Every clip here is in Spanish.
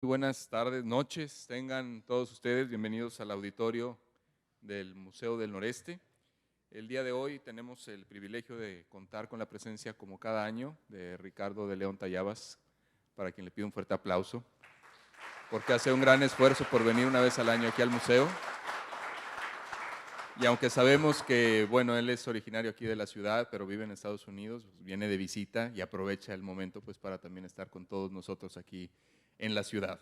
Muy buenas tardes, noches, tengan todos ustedes bienvenidos al auditorio del Museo del Noreste. El día de hoy tenemos el privilegio de contar con la presencia, como cada año, de Ricardo de León Tallabas, para quien le pido un fuerte aplauso, porque hace un gran esfuerzo por venir una vez al año aquí al museo. Y aunque sabemos que, bueno, él es originario aquí de la ciudad, pero vive en Estados Unidos, pues viene de visita y aprovecha el momento pues para también estar con todos nosotros aquí en la ciudad.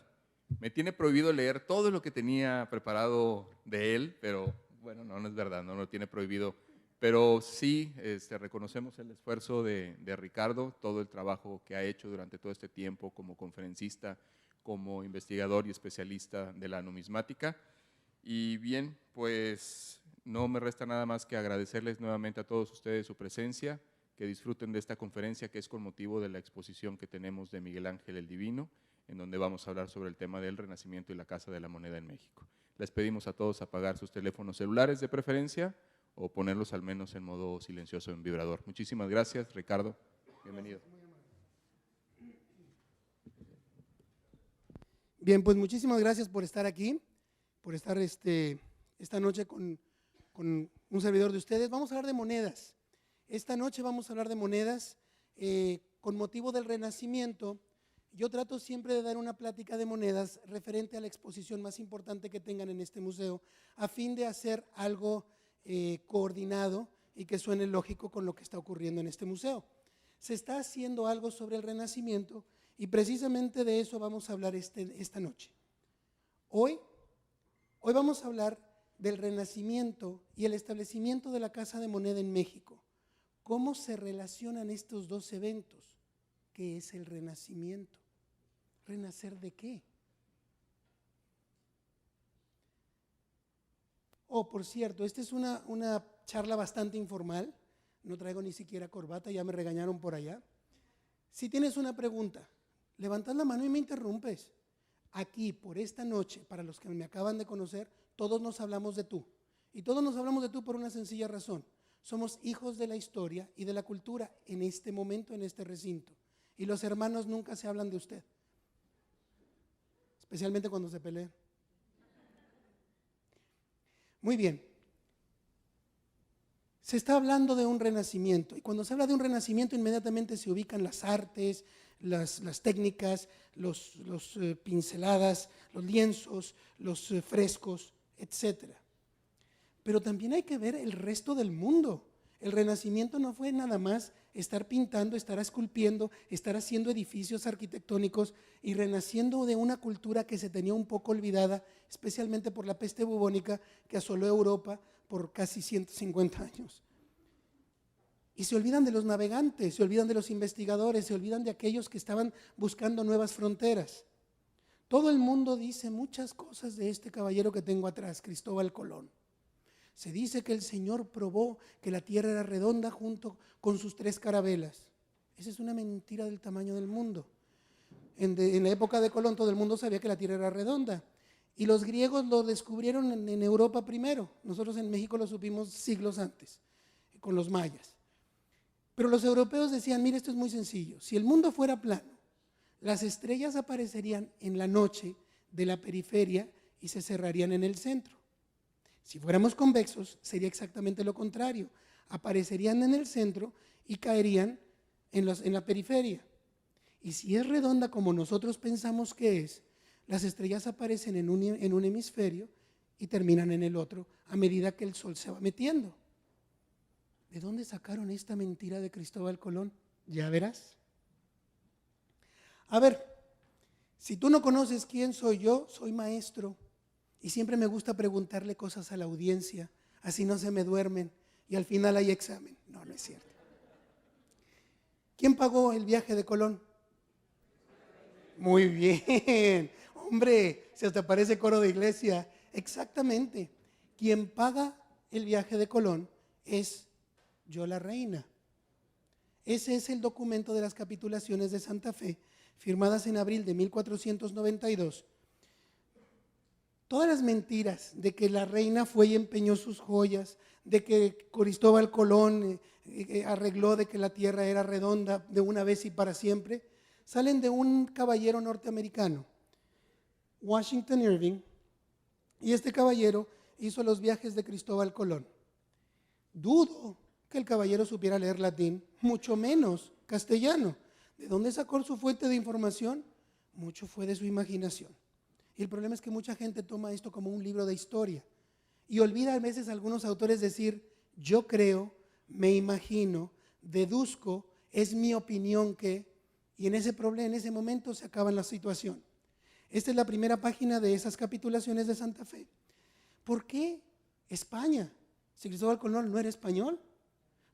Me tiene prohibido leer todo lo que tenía preparado de él, pero bueno, no es verdad, no lo tiene prohibido. Pero sí reconocemos el esfuerzo de Ricardo, todo el trabajo que ha hecho durante todo este tiempo como conferencista, como investigador y especialista de la numismática. Y bien, pues no me resta nada más que agradecerles nuevamente a todos ustedes su presencia, que disfruten de esta conferencia que es con motivo de la exposición que tenemos de Miguel Ángel el Divino, en donde vamos a hablar sobre el tema del Renacimiento y la Casa de la Moneda en México. Les pedimos a todos apagar sus teléfonos celulares de preferencia o ponerlos al menos en modo silencioso en vibrador. Muchísimas gracias, Ricardo. Bienvenido. Bien, pues muchísimas gracias por estar aquí, por estar esta noche con un servidor de ustedes. Vamos a hablar de monedas. Esta noche vamos a hablar de monedas con motivo del Renacimiento. Yo trato siempre de dar una plática de monedas referente a la exposición más importante que tengan en este museo, a fin de hacer algo coordinado y que suene lógico con lo que está ocurriendo en este museo. Se está haciendo algo sobre el Renacimiento y precisamente de eso vamos a hablar esta noche. Hoy vamos a hablar del Renacimiento y el establecimiento de la Casa de Moneda en México. ¿Cómo se relacionan estos dos eventos? ¿Qué es el Renacimiento? ¿Renacer de qué? Oh, por cierto, esta es una charla bastante informal. No traigo ni siquiera corbata, ya me regañaron por allá. Si tienes una pregunta, levantas la mano y me interrumpes. Aquí, por esta noche, para los que me acaban de conocer, todos nos hablamos de tú. Y todos nos hablamos de tú por una sencilla razón. Somos hijos de la historia y de la cultura en este momento, en este recinto. Y los hermanos nunca se hablan de usted, especialmente cuando se pelean. Muy bien. Se está hablando de un renacimiento, y cuando se habla de un renacimiento inmediatamente se ubican las artes, las técnicas, los pinceladas, los lienzos, los frescos, etc. Pero también hay que ver el resto del mundo. El Renacimiento no fue nada más estar pintando, estar esculpiendo, estar haciendo edificios arquitectónicos y renaciendo de una cultura que se tenía un poco olvidada, especialmente por la peste bubónica que asoló Europa por casi 150 años. Y se olvidan de los navegantes, se olvidan de los investigadores, se olvidan de aquellos que estaban buscando nuevas fronteras. Todo el mundo dice muchas cosas de este caballero que tengo atrás, Cristóbal Colón. Se dice que el Señor probó que la tierra era redonda junto con sus 3 carabelas. Esa es una mentira del tamaño del mundo. En la época de Colón todo el mundo sabía que la tierra era redonda. Y los griegos lo descubrieron en Europa primero. Nosotros en México lo supimos siglos antes, con los mayas. Pero los europeos decían, mire, esto es muy sencillo. Si el mundo fuera plano, las estrellas aparecerían en la noche de la periferia y se cerrarían en el centro. Si fuéramos convexos, sería exactamente lo contrario. Aparecerían en el centro y caerían en la periferia. Y si es redonda como nosotros pensamos que es, las estrellas aparecen en un hemisferio y terminan en el otro a medida que el sol se va metiendo. ¿De dónde sacaron esta mentira de Cristóbal Colón? Ya verás. A ver, si tú no conoces quién soy yo, soy maestro. Y siempre me gusta preguntarle cosas a la audiencia, así no se me duermen y al final hay examen. No, no es cierto. ¿Quién pagó el viaje de Colón? Muy bien, hombre, se hasta parece coro de iglesia. Exactamente, quien paga el viaje de Colón es yo la reina. Ese es el documento de las capitulaciones de Santa Fe, firmadas en abril de 1492. Todas las mentiras de que la reina fue y empeñó sus joyas, de que Cristóbal Colón arregló de que la tierra era redonda de una vez y para siempre, salen de un caballero norteamericano Washington Irving, y este caballero hizo los viajes de Cristóbal Colón. Dudo que el caballero supiera leer latín, mucho menos castellano. ¿De dónde sacó su fuente de información? Mucho fue de su imaginación. Y el problema es que mucha gente toma esto como un libro de historia y olvida a veces algunos autores decir, yo creo, me imagino, deduzco, es mi opinión que, y en ese momento se acaba la situación. Esta es la primera página de esas capitulaciones de Santa Fe. ¿Por qué España? Si Cristóbal Colón no era español.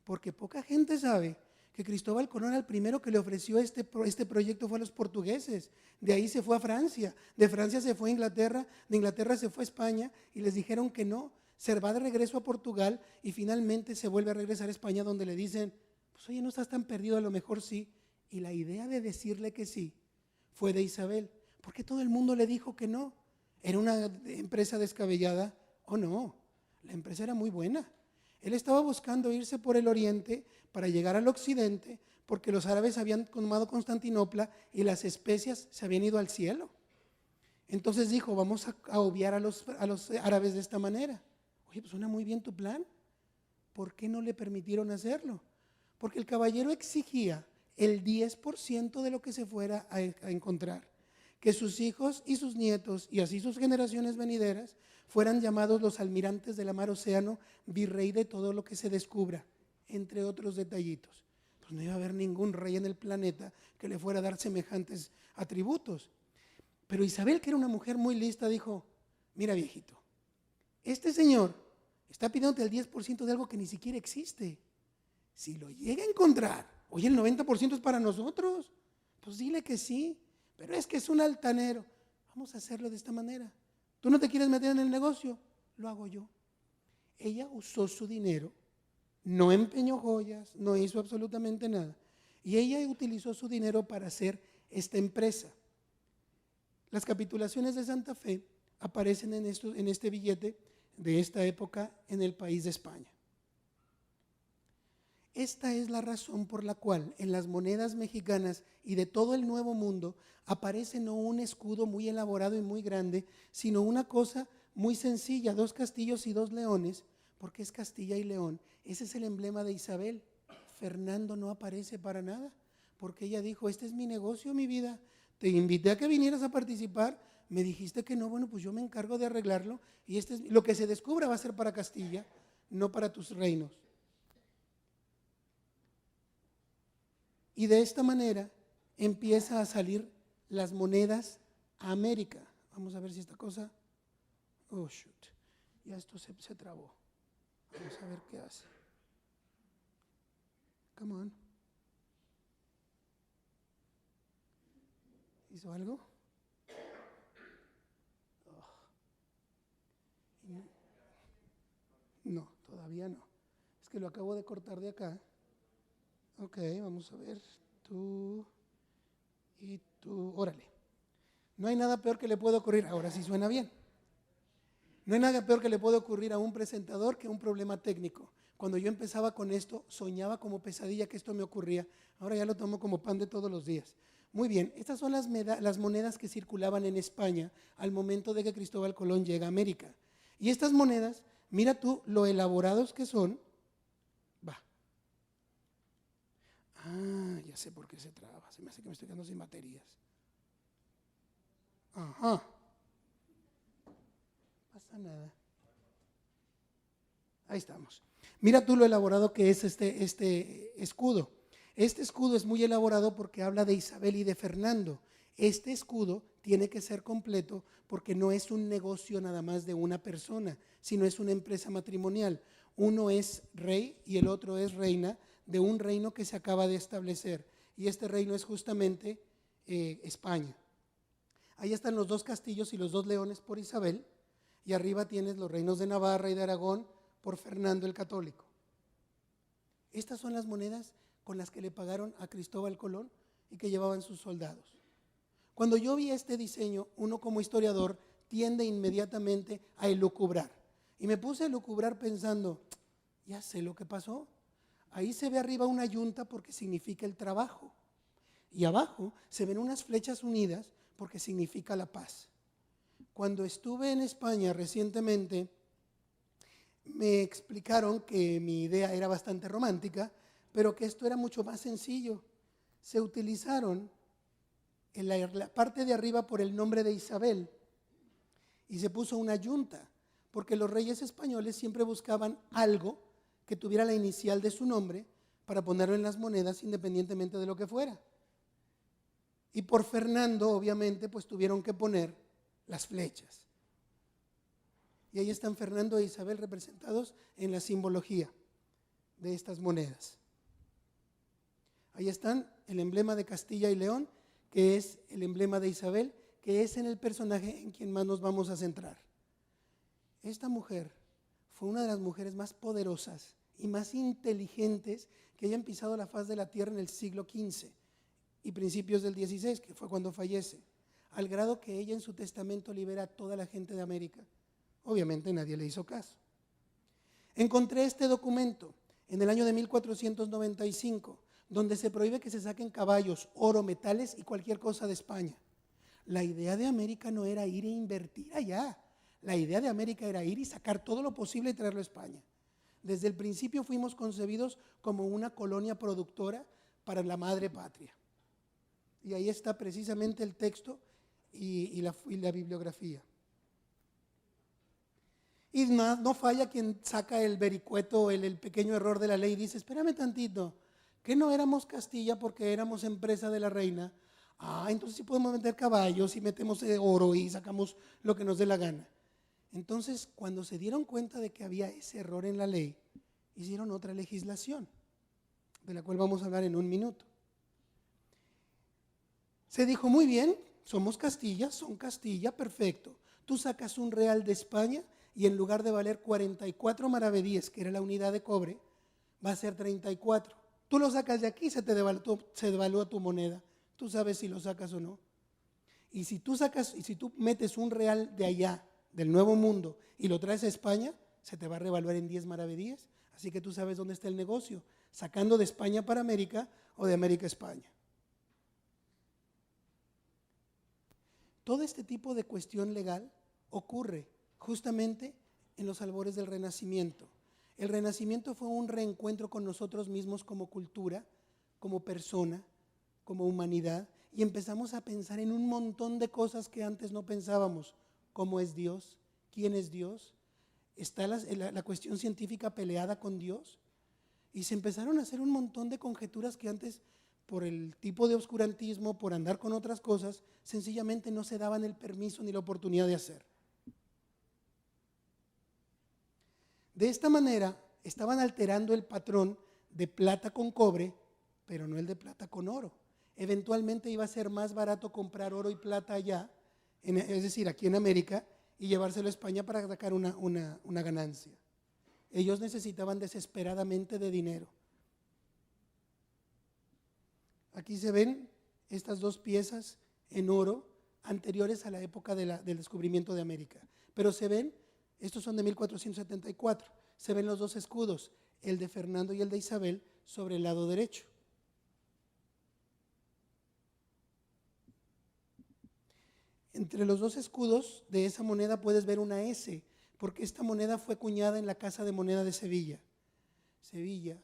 Porque poca gente sabe que Cristóbal Colón el primero que le ofreció este proyecto fue a los portugueses. De ahí se fue a Francia, de Francia se fue a Inglaterra, de Inglaterra se fue a España y les dijeron que no, se va de regreso a Portugal y finalmente se vuelve a regresar a España donde le dicen, pues oye, no estás tan perdido, a lo mejor sí. Y la idea de decirle que sí fue de Isabel, porque todo el mundo le dijo que no. ¿Era una empresa descabellada o no? La empresa era muy buena. Él estaba buscando irse por el oriente para llegar al occidente porque los árabes habían tomado Constantinopla y las especias se habían ido al cielo. Entonces dijo, vamos a obviar a los árabes de esta manera. Oye, pues suena muy bien tu plan. ¿Por qué no le permitieron hacerlo? Porque el caballero exigía el 10% de lo que se fuera a encontrar. Que sus hijos y sus nietos y así sus generaciones venideras fueran llamados los almirantes de la mar océano, virrey de todo lo que se descubra, entre otros detallitos. Pues no iba a haber ningún rey en el planeta que le fuera a dar semejantes atributos. Pero Isabel, que era una mujer muy lista, dijo, mira viejito, este señor está pidiéndote el 10% de algo que ni siquiera existe. Si lo llega a encontrar, oye, el 90% es para nosotros, pues dile que sí, pero es que es un altanero. Vamos a hacerlo de esta manera. ¿Tú no te quieres meter en el negocio? Lo hago yo. Ella usó su dinero, no empeñó joyas, no hizo absolutamente nada. Y ella utilizó su dinero para hacer esta empresa. Las capitulaciones de Santa Fe aparecen en este billete de esta época en el país de España. Esta es la razón por la cual en las monedas mexicanas y de todo el Nuevo Mundo aparece no un escudo muy elaborado y muy grande, sino una cosa muy sencilla, 2 castillos y 2 leones, porque es Castilla y León. Ese es el emblema de Isabel. Fernando no aparece para nada, porque ella dijo, este es mi negocio, mi vida. Te invité a que vinieras a participar, me dijiste que no, bueno, pues yo me encargo de arreglarlo y lo que se descubra va a ser para Castilla, no para tus reinos. Y de esta manera empieza a salir las monedas a América. Vamos a ver si esta cosa, oh shoot, ya esto se trabó. Vamos a ver qué hace. Come on. ¿Hizo algo? Oh. No, todavía no. Es que lo acabo de cortar de acá. Ok, vamos a ver. Tú y tú. Órale. No hay nada peor que le pueda ocurrir. Ahora sí suena bien. No hay nada peor que le pueda ocurrir a un presentador que un problema técnico. Cuando yo empezaba con esto, soñaba como pesadilla que esto me ocurría. Ahora ya lo tomo como pan de todos los días. Muy bien, estas son las monedas que circulaban en España al momento de que Cristóbal Colón llega a América. Y estas monedas, mira tú lo elaborados que son. Va. Ah, ya sé por qué se traba. Se me hace que me estoy quedando sin baterías. Ajá. No pasa nada. Ahí estamos. Mira tú lo elaborado que es este escudo. Este escudo es muy elaborado porque habla de Isabel y de Fernando. Este escudo tiene que ser completo porque no es un negocio nada más de una persona, sino es una empresa matrimonial. Uno es rey y el otro es reina de un reino que se acaba de establecer. Y este reino es justamente España. Ahí están los 2 castillos y los 2 leones por Isabel. Y arriba tienes los reinos de Navarra y de Aragón por Fernando el Católico. Estas son las monedas con las que le pagaron a Cristóbal Colón y que llevaban sus soldados. Cuando yo vi este diseño, uno como historiador tiende inmediatamente a elucubrar. Y me puse a elucubrar pensando, ya sé lo que pasó. Ahí se ve arriba una yunta porque significa el trabajo. Y abajo se ven unas flechas unidas porque significa la paz. Cuando estuve en España recientemente, me explicaron que mi idea era bastante romántica, pero que esto era mucho más sencillo. Se utilizaron en la parte de arriba por el nombre de Isabel y se puso una yunta, porque los reyes españoles siempre buscaban algo que tuviera la inicial de su nombre para ponerlo en las monedas independientemente de lo que fuera. Y por Fernando, obviamente, pues tuvieron que poner las flechas. Y ahí están Fernando e Isabel representados en la simbología de estas monedas. Ahí están el emblema de Castilla y León, que es el emblema de Isabel, que es en el personaje en quien más nos vamos a centrar. Esta mujer fue una de las mujeres más poderosas y más inteligentes que hayan pisado la faz de la tierra en el siglo XV y principios del XVI, que fue cuando fallece, al grado que ella en su testamento libera a toda la gente de América. Obviamente nadie le hizo caso. Encontré este documento en el año de 1495, donde se prohíbe que se saquen caballos, oro, metales y cualquier cosa de España. La idea de América no era ir e invertir allá. La idea de América era ir y sacar todo lo posible y traerlo a España. Desde el principio fuimos concebidos como una colonia productora para la madre patria. Y ahí está precisamente el texto y la bibliografía. Y no falla quien saca el vericueto, el pequeño error de la ley y dice, espérame tantito, que no éramos Castilla porque éramos empresa de la reina. Entonces sí podemos meter caballos y metemos oro y sacamos lo que nos dé la gana. Entonces, cuando se dieron cuenta de que había ese error en la ley, hicieron otra legislación, de la cual vamos a hablar en un minuto. Se dijo, muy bien, somos Castilla, son Castilla, perfecto. Tú sacas un real de España y en lugar de valer 44 maravedíes, que era la unidad de cobre, va a ser 34. Tú lo sacas de aquí, se devalúa tu moneda. Tú sabes si lo sacas o no. Y si tú metes un real de allá, del Nuevo Mundo, y lo traes a España, se te va a revaluar en 10 maravedíes. Así que tú sabes dónde está el negocio, sacando de España para América o de América a España. Todo este tipo de cuestión legal ocurre justamente en los albores del Renacimiento. El Renacimiento fue un reencuentro con nosotros mismos como cultura, como persona, como humanidad, y empezamos a pensar en un montón de cosas que antes no pensábamos. ¿Cómo es Dios? ¿Quién es Dios? ¿Está la cuestión científica peleada con Dios? Y se empezaron a hacer un montón de conjeturas que antes, por el tipo de oscurantismo, por andar con otras cosas, sencillamente no se daban el permiso ni la oportunidad de hacer. De esta manera, estaban alterando el patrón de plata con cobre, pero no el de plata con oro. Eventualmente iba a ser más barato comprar oro y plata allá, es decir, aquí en América, y llevárselo a España para sacar una ganancia. Ellos necesitaban desesperadamente de dinero. Aquí se ven estas dos piezas en oro anteriores a la época del descubrimiento de América. Pero se ven, estos son de 1474, se ven los dos escudos, el de Fernando y el de Isabel, sobre el lado derecho. Entre los dos escudos de esa moneda puedes ver una S, porque esta moneda fue acuñada en la Casa de Moneda de Sevilla. Sevilla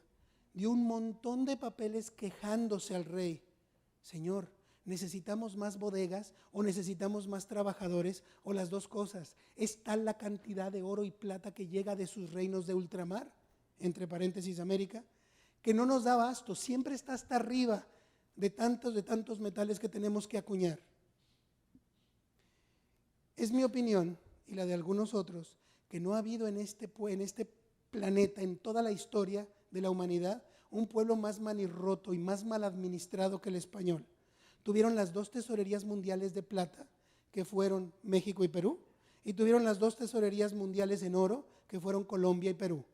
dio un montón de papeles quejándose al rey. Señor, ¿necesitamos más bodegas o necesitamos más trabajadores o las dos cosas? ¿Es tal la cantidad de oro y plata que llega de sus reinos de ultramar, entre paréntesis América, que no nos da abasto? Siempre está hasta arriba de tantos metales que tenemos que acuñar. Es mi opinión y la de algunos otros que no ha habido en este planeta, en toda la historia de la humanidad, un pueblo más manirroto y más mal administrado que el español. Tuvieron las dos tesorerías mundiales de plata, que fueron México y Perú, y tuvieron las dos tesorerías mundiales en oro, que fueron Colombia y Perú.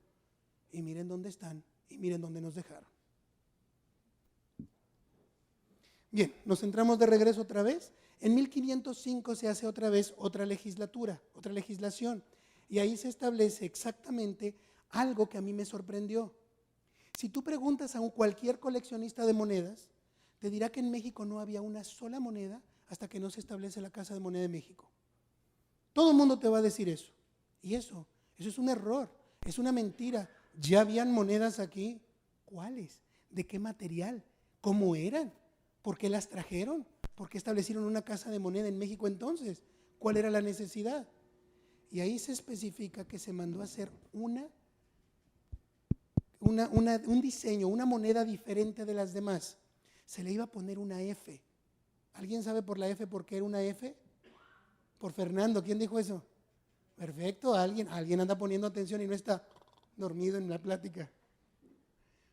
Y miren dónde están y miren dónde nos dejaron. Bien, nos centramos de regreso otra vez. En 1505 se hace otra vez otra legislación, y ahí se establece exactamente algo que a mí me sorprendió. Si tú preguntas a cualquier coleccionista de monedas, te dirá que en México no había una sola moneda hasta que no se establece la Casa de Moneda de México. Todo el mundo te va a decir eso. Y eso es un error, es una mentira. ¿Ya habían monedas aquí? ¿Cuáles? ¿De qué material? ¿Cómo eran? ¿Por qué las trajeron? ¿Por qué establecieron una casa de moneda en México entonces? ¿Cuál era la necesidad? Y ahí se especifica que se mandó a hacer un diseño, una moneda diferente de las demás. Se le iba a poner una F. ¿Alguien sabe por la F por qué era una F? Por Fernando. ¿Quién dijo eso? Perfecto, alguien anda poniendo atención y no está dormido en la plática.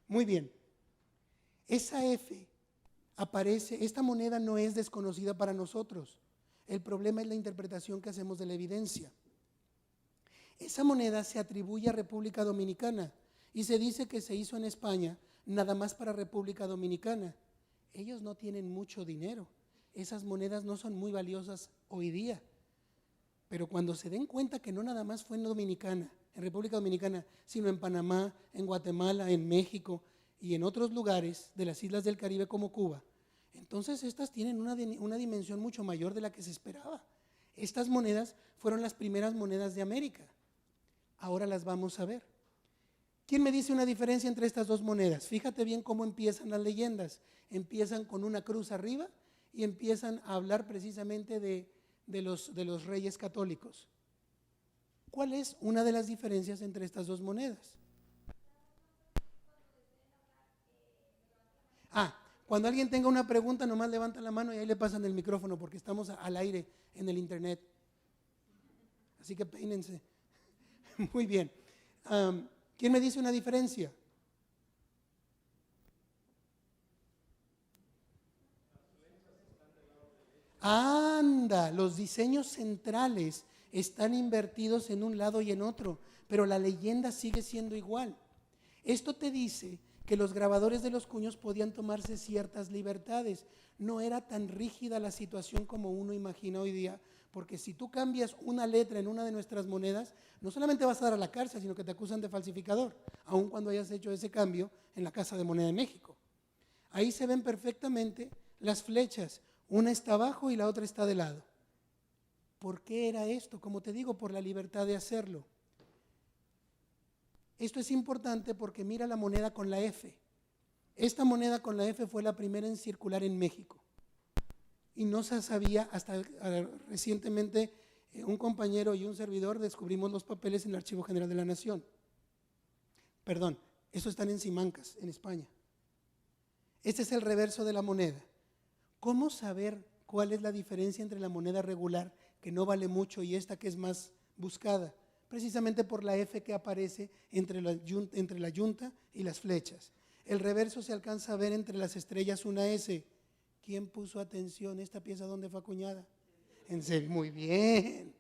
Muy bien. Esa F aparece, esta moneda no es desconocida para nosotros. El problema es la interpretación que hacemos de la evidencia. Esa moneda se atribuye a República Dominicana y se dice que se hizo en España nada más para República Dominicana. Ellos no tienen mucho dinero. Esas monedas no son muy valiosas hoy día. Pero cuando se den cuenta que no nada más fue en Dominicana, en República Dominicana, sino en Panamá, en Guatemala, en México y en otros lugares de las islas del Caribe como Cuba, entonces estas tienen una dimensión mucho mayor de la que se esperaba. Estas monedas fueron las primeras monedas de América. Ahora las vamos a ver. ¿Quién me dice una diferencia entre estas dos monedas? Fíjate bien cómo empiezan las leyendas. Empiezan con una cruz arriba y empiezan a hablar precisamente de los reyes católicos. ¿Cuál es una de las diferencias entre estas dos monedas? Cuando alguien tenga una pregunta, nomás levanta la mano y ahí le pasan el micrófono porque estamos al aire en el internet. Así que peínense. Muy bien. ¿Quién me dice una diferencia? Anda, los diseños centrales están invertidos en un lado y en otro, pero la leyenda sigue siendo igual. Esto te dice que los grabadores de los cuños podían tomarse ciertas libertades. No era tan rígida la situación como uno imagina hoy día, porque si tú cambias una letra en una de nuestras monedas, no solamente vas a dar a la cárcel, sino que te acusan de falsificador, aun cuando hayas hecho ese cambio en la Casa de Moneda de México. Ahí se ven perfectamente las flechas, una está abajo y la otra está de lado. ¿Por qué era esto? Como te digo, por la libertad de hacerlo. Esto es importante porque mira la moneda con la F. Esta moneda con la F fue la primera en circular en México. Y no se sabía hasta recientemente, un compañero y un servidor descubrimos los papeles en el Archivo General de la Nación. Perdón, eso están en Simancas, en España. Este es el reverso de la moneda. ¿Cómo saber cuál es la diferencia entre la moneda regular, que no vale mucho, y esta que es más buscada? Precisamente por la F que aparece entre la yunta y las flechas. El reverso se alcanza a ver entre las estrellas una S. ¿Quién puso atención? ¿Esta pieza dónde fue acuñada? En serio, muy bien.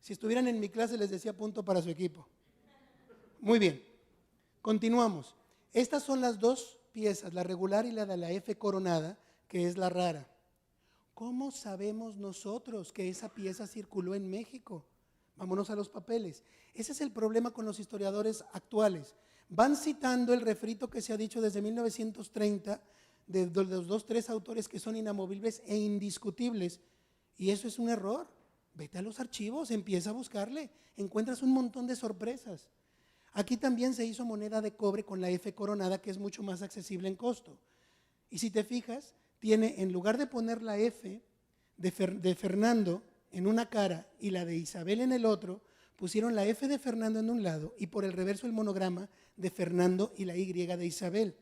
Si estuvieran en mi clase les decía punto para su equipo. Muy bien, continuamos. Estas son las dos piezas, la regular y la de la F coronada, que es la rara. ¿Cómo sabemos nosotros que esa pieza circuló en México? Vámonos a los papeles. Ese es el problema con los historiadores actuales. Van citando el refrito que se ha dicho desde 1930 de los tres autores que son inamovibles e indiscutibles. Y eso es un error. Vete a los archivos, empieza a buscarle, encuentras un montón de sorpresas. Aquí también se hizo moneda de cobre con la F coronada, que es mucho más accesible en costo. Y si te fijas, tiene, en lugar de poner la F de Fernando en una cara y la de Isabel en el otro, pusieron la F de Fernando en un lado y por el reverso el monograma de Fernando y la Y de Isabel.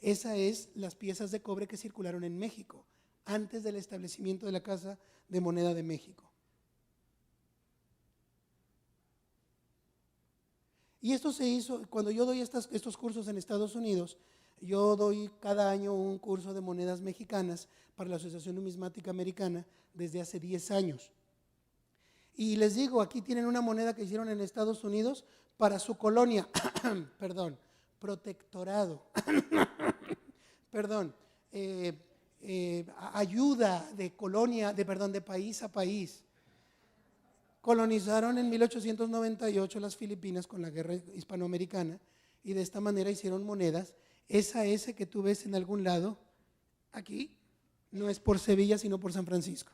Esas es las piezas de cobre que circularon en México antes del establecimiento de la Casa de Moneda de México. Y esto se hizo, cuando yo doy estos cursos en Estados Unidos, yo doy cada año un curso de monedas mexicanas para la Asociación Numismática Americana desde hace 10 años. Y les digo, aquí tienen una moneda que hicieron en Estados Unidos para su colonia, perdón, protectorado, perdón, ayuda de colonia, de país a país. Colonizaron en 1898 las Filipinas con la guerra hispanoamericana y de esta manera hicieron monedas. Esa S que tú ves en algún lado, aquí, no es por Sevilla, sino por San Francisco.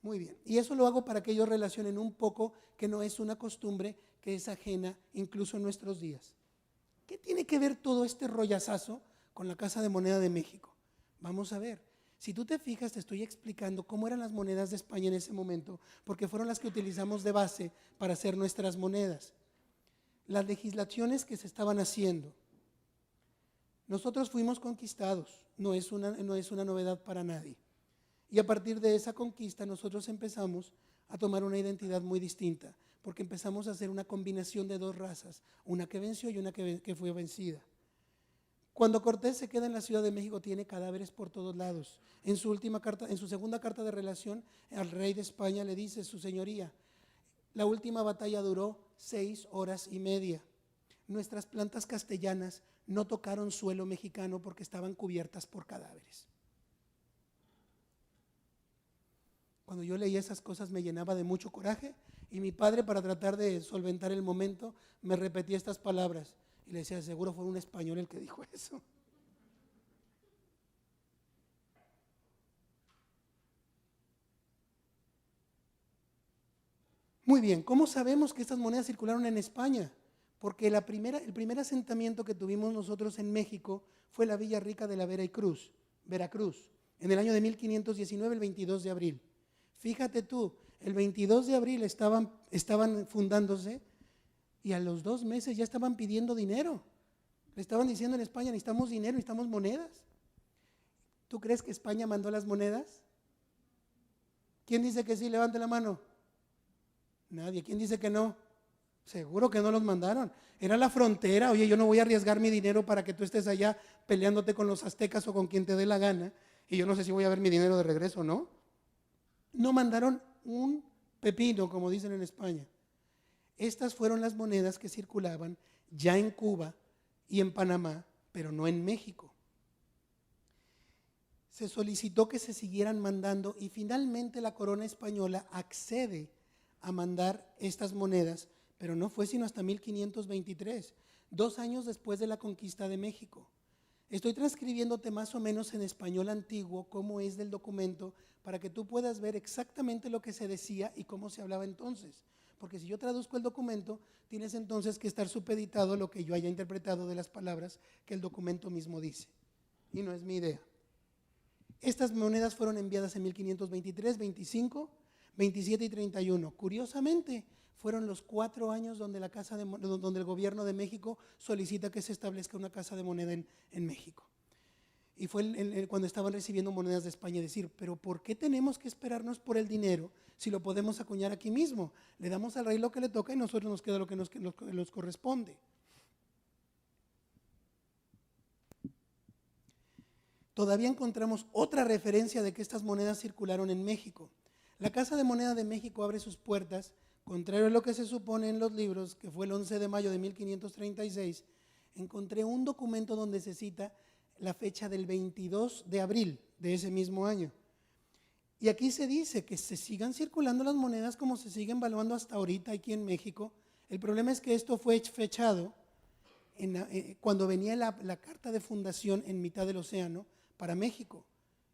Muy bien. Y eso lo hago para que ellos relacionen un poco que no es una costumbre que es ajena incluso en nuestros días. ¿Qué tiene que ver todo este rollazazo con la Casa de Moneda de México? Vamos a ver. Si tú te fijas, te estoy explicando cómo eran las monedas de España en ese momento, porque fueron las que utilizamos de base para hacer nuestras monedas. Las legislaciones que se estaban haciendo. Nosotros fuimos conquistados, no es una novedad para nadie. Y a partir de esa conquista nosotros empezamos a tomar una identidad muy distinta, porque empezamos a hacer una combinación de dos razas, una que venció y una que fue vencida. Cuando Cortés se queda en la Ciudad de México tiene cadáveres por todos lados. En su última carta, en su segunda carta de relación al rey de España le dice: su señoría, la última batalla duró 6 horas y media. Nuestras plantas castellanas no tocaron suelo mexicano porque estaban cubiertas por cadáveres. Cuando yo leía esas cosas me llenaba de mucho coraje, y mi padre, para tratar de solventar el momento, me repetía estas palabras y le decía: seguro fue un español el que dijo eso. Muy bien, ¿cómo sabemos que estas monedas circularon en España? Porque el primer asentamiento que tuvimos nosotros en México fue la Villa Rica de la Veracruz, en el año de 1519, el 22 de abril. Fíjate tú, el 22 de abril estaban fundándose, y a los 2 meses ya estaban pidiendo dinero. Le estaban diciendo en España: necesitamos dinero, necesitamos monedas. ¿Tú crees que España mandó las monedas? ¿Quién dice que sí? Levante la mano. Nadie. ¿Quién dice que no? Seguro que no los mandaron. Era la frontera. Oye, yo no voy a arriesgar mi dinero para que tú estés allá peleándote con los aztecas o con quien te dé la gana, y yo no sé si voy a ver mi dinero de regreso o no. No mandaron un pepino, como dicen en España. Estas fueron las monedas que circulaban ya en Cuba y en Panamá, pero no en México. Se solicitó que se siguieran mandando, y finalmente la corona española accede a mandar estas monedas, pero no fue sino hasta 1523, 2 años después de la conquista de México. Estoy transcribiéndote más o menos en español antiguo cómo es del documento, para que tú puedas ver exactamente lo que se decía y cómo se hablaba entonces. Porque si yo traduzco el documento, tienes entonces que estar supeditado a lo que yo haya interpretado de las palabras que el documento mismo dice. Y no es mi idea. Estas monedas fueron enviadas en 1523, 25, 27 y 31. Curiosamente, fueron los 4 años donde el gobierno de México solicita que se establezca una casa de moneda en México. Y fue cuando estaban recibiendo monedas de España, decir: pero ¿por qué tenemos que esperarnos por el dinero si lo podemos acuñar aquí mismo? Le damos al rey lo que le toca y nosotros nos queda lo que nos corresponde. Todavía encontramos otra referencia de que estas monedas circularon en México. La Casa de Moneda de México abre sus puertas, contrario a lo que se supone en los libros, que fue el 11 de mayo de 1536, encontré un documento donde se cita la fecha del 22 de abril de ese mismo año. Y aquí se dice que se sigan circulando las monedas como se siguen valuando hasta ahorita aquí en México. El problema es que esto fue fechado cuando venía la carta de fundación en mitad del océano para México.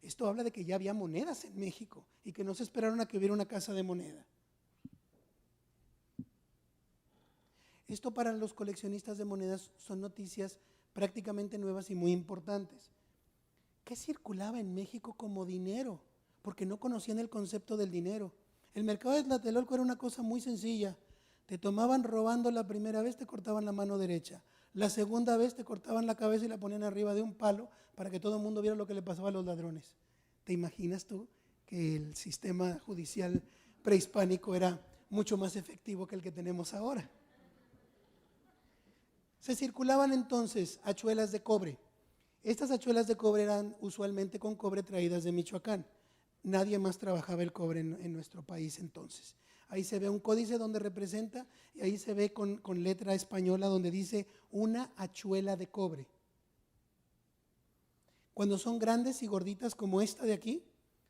Esto habla de que ya había monedas en México y que no se esperaron a que hubiera una casa de moneda. Esto para los coleccionistas de monedas son noticias prácticamente nuevas y muy importantes. ¿Qué circulaba en México como dinero? Porque no conocían el concepto del dinero. El mercado de Tlatelolco era una cosa muy sencilla. Te tomaban robando la primera vez, te cortaban la mano derecha. La segunda vez te cortaban la cabeza y la ponían arriba de un palo para que todo el mundo viera lo que le pasaba a los ladrones. ¿Te imaginas tú que el sistema judicial prehispánico era mucho más efectivo que el que tenemos ahora? Se circulaban entonces hachuelas de cobre. Estas hachuelas de cobre eran usualmente con cobre traídas de Michoacán. Nadie más trabajaba el cobre en nuestro país entonces. Ahí se ve un códice donde representa, y ahí se ve con letra española donde dice una hachuela de cobre. Cuando son grandes y gorditas como esta de aquí,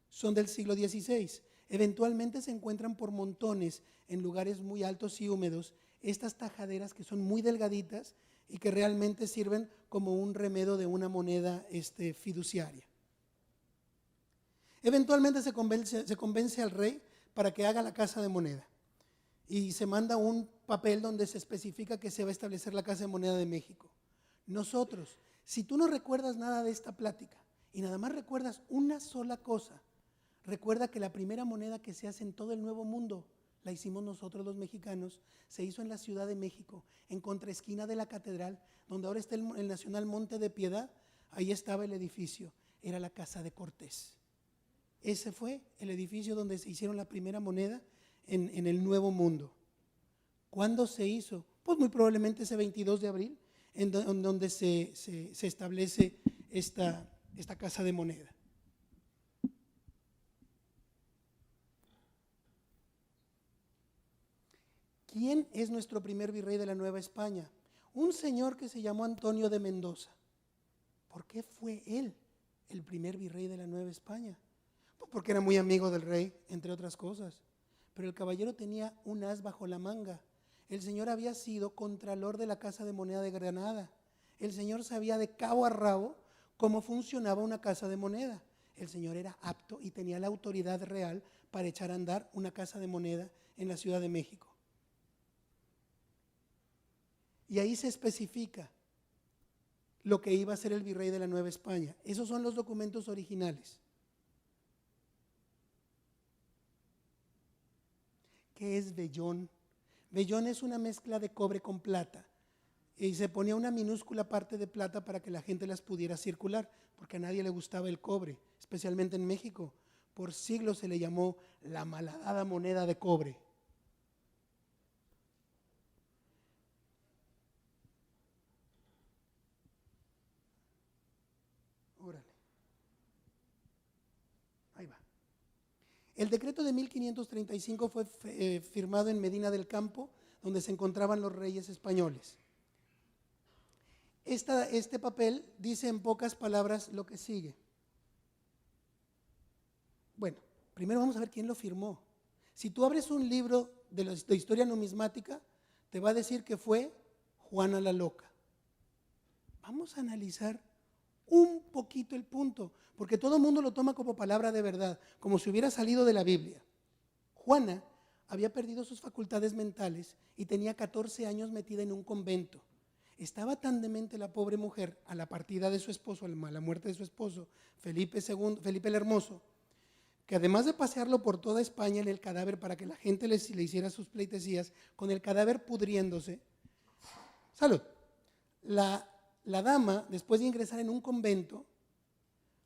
son del siglo XVI. Eventualmente se encuentran por montones en lugares muy altos y húmedos estas tajaderas que son muy delgaditas y que realmente sirven como un remedio de una moneda fiduciaria. Eventualmente se convence al rey para que haga la casa de moneda y se manda un papel donde se especifica que se va a establecer la Casa de Moneda de México. Nosotros, si tú no recuerdas nada de esta plática y nada más recuerdas una sola cosa, recuerda que la primera moneda que se hace en todo el Nuevo Mundo la hicimos nosotros los mexicanos, se hizo en la Ciudad de México, en contraesquina de la catedral, donde ahora está el Nacional Monte de Piedad. Ahí estaba el edificio, era la Casa de Cortés. Ese fue el edificio donde se hicieron la primera moneda en el Nuevo Mundo. ¿Cuándo se hizo? Pues muy probablemente ese 22 de abril, en donde se establece esta casa de moneda. ¿Quién es nuestro primer virrey de la Nueva España? Un señor que se llamó Antonio de Mendoza. ¿Por qué fue él el primer virrey de la Nueva España? Pues porque era muy amigo del rey, entre otras cosas. Pero el caballero tenía un as bajo la manga. El señor había sido contralor de la Casa de Moneda de Granada. El señor sabía de cabo a rabo cómo funcionaba una casa de moneda. El señor era apto y tenía la autoridad real para echar a andar una casa de moneda en la Ciudad de México. Y ahí se especifica lo que iba a ser el virrey de la Nueva España. Esos son los documentos originales. ¿Qué es vellón? Vellón es una mezcla de cobre con plata y se ponía una minúscula parte de plata para que la gente las pudiera circular, porque a nadie le gustaba el cobre, especialmente en México. Por siglos se le llamó la malhadada moneda de cobre. Órale. Ahí va. El decreto de 1535 fue firmado en Medina del Campo, donde se encontraban los reyes españoles. Este papel dice en pocas palabras lo que sigue. Bueno, primero vamos a ver quién lo firmó. Si tú abres un libro de historia numismática, te va a decir que fue Juana la Loca. Vamos a analizar un poquito el punto, porque todo el mundo lo toma como palabra de verdad, como si hubiera salido de la Biblia. Juana había perdido sus facultades mentales y tenía 14 años metida en un convento. Estaba tan demente la pobre mujer a la partida de su esposo, a la muerte de su esposo, Felipe el Hermoso, que además de pasearlo por toda España en el cadáver para que la gente le hiciera sus pleitesías, con el cadáver pudriéndose. Salud. La dama, después de ingresar en un convento,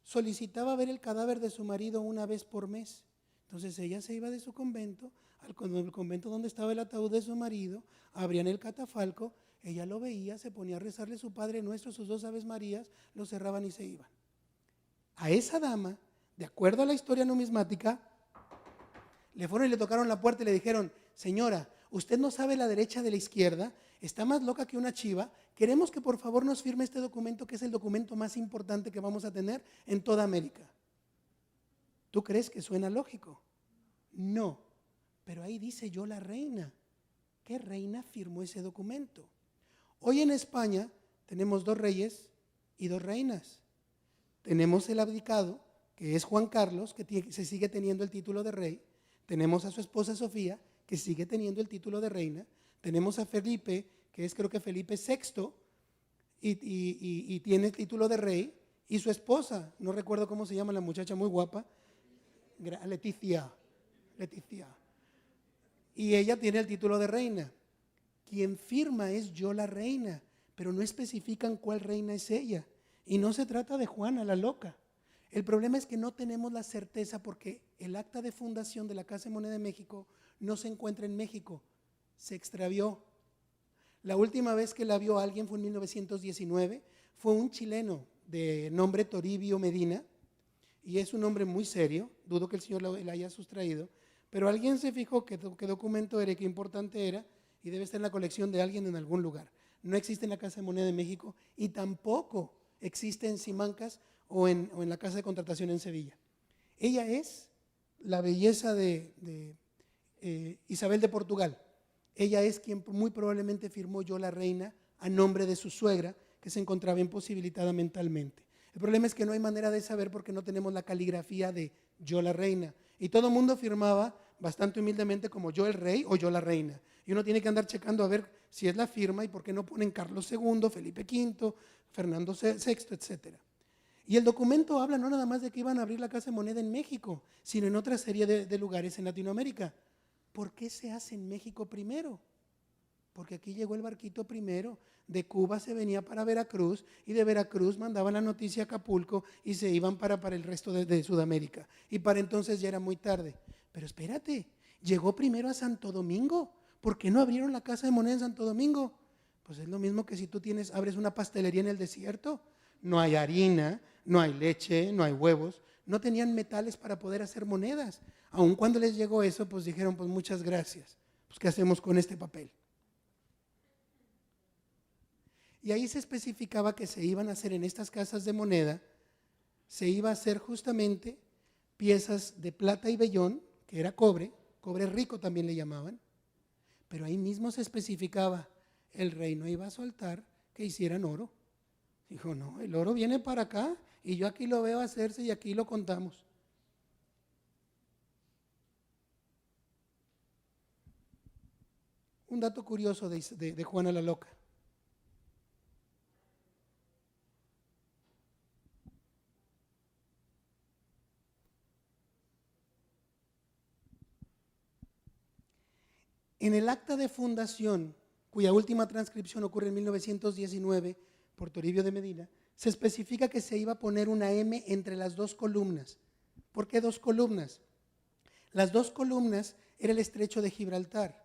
solicitaba ver el cadáver de su marido una vez por mes. Entonces ella se iba de su convento, al convento donde estaba el ataúd de su marido, abrían el catafalco, ella lo veía, se ponía a rezarle su Padre Nuestro, sus 2 Aves Marías, lo cerraban y se iban. A esa dama, de acuerdo a la historia numismática, le fueron y le tocaron la puerta y le dijeron: señora, usted no sabe la derecha de la izquierda, está más loca que una chiva, queremos que por favor nos firme este documento, que es el documento más importante que vamos a tener en toda América. ¿Tú crees que suena lógico? No, pero ahí dice yo la reina. ¿Qué reina firmó ese documento? Hoy en España tenemos 2 reyes y 2 reinas. Tenemos el abdicado, que es Juan Carlos, que se sigue teniendo el título de rey. Tenemos a su esposa Sofía, que sigue teniendo el título de reina. Tenemos a Felipe, que es creo que Felipe VI, y tiene el título de rey. Y su esposa, no recuerdo cómo se llama la muchacha, muy guapa, Leticia. Y ella tiene el título de reina. Quien firma es yo la reina, pero no especifican cuál reina es ella. Y no se trata de Juana la Loca. El problema es que no tenemos la certeza porque el acta de fundación de la Casa de Moneda de México no se encuentra en México, se extravió. La última vez que la vio alguien fue en 1919, fue un chileno de nombre Toribio Medina, y es un hombre muy serio, dudo que el señor la haya sustraído, pero alguien se fijó qué documento era y qué importante era, y debe estar en la colección de alguien en algún lugar. No existe en la Casa de Moneda de México y tampoco existe en Simancas o en la Casa de Contratación en Sevilla. Ella es la belleza de Isabel de Portugal. Ella es quien muy probablemente firmó yo la reina a nombre de su suegra, que se encontraba imposibilitada mentalmente. El problema es que no hay manera de saber porque no tenemos la caligrafía de yo la reina. Y todo el mundo firmaba bastante humildemente como yo el rey o yo la reina. Y uno tiene que andar checando a ver si es la firma y por qué no ponen Carlos II, Felipe V, Fernando VI, etc. Y el documento habla no nada más de que iban a abrir la Casa de Moneda en México, sino en otra serie de lugares en Latinoamérica. ¿Por qué se hace en México primero? Porque aquí llegó el barquito primero. De Cuba se venía para Veracruz y de Veracruz mandaban la noticia a Acapulco y se iban para el resto de Sudamérica. Y para entonces ya era muy tarde. Pero espérate, llegó primero a Santo Domingo. ¿Por qué no abrieron la Casa de Moneda en Santo Domingo? Pues es lo mismo que si tú abres una pastelería en el desierto. No hay harina, no hay leche, no hay huevos. No tenían metales para poder hacer monedas. Aun cuando les llegó eso, pues dijeron, pues muchas gracias. Pues ¿qué hacemos con este papel? Y ahí se especificaba que se iban a hacer en estas casas de moneda, se iba a hacer justamente piezas de plata y vellón, que era cobre rico también le llamaban, pero ahí mismo se especificaba, el rey no iba a soltar que hicieran oro. Dijo, no, el oro viene para acá y yo aquí lo veo hacerse y aquí lo contamos. Un dato curioso de Juana la Loca. En el acta de fundación, cuya última transcripción ocurre en 1919 por Toribio de Medina, se especifica que se iba a poner una M entre las dos columnas. ¿Por qué dos columnas? Las dos columnas era el estrecho de Gibraltar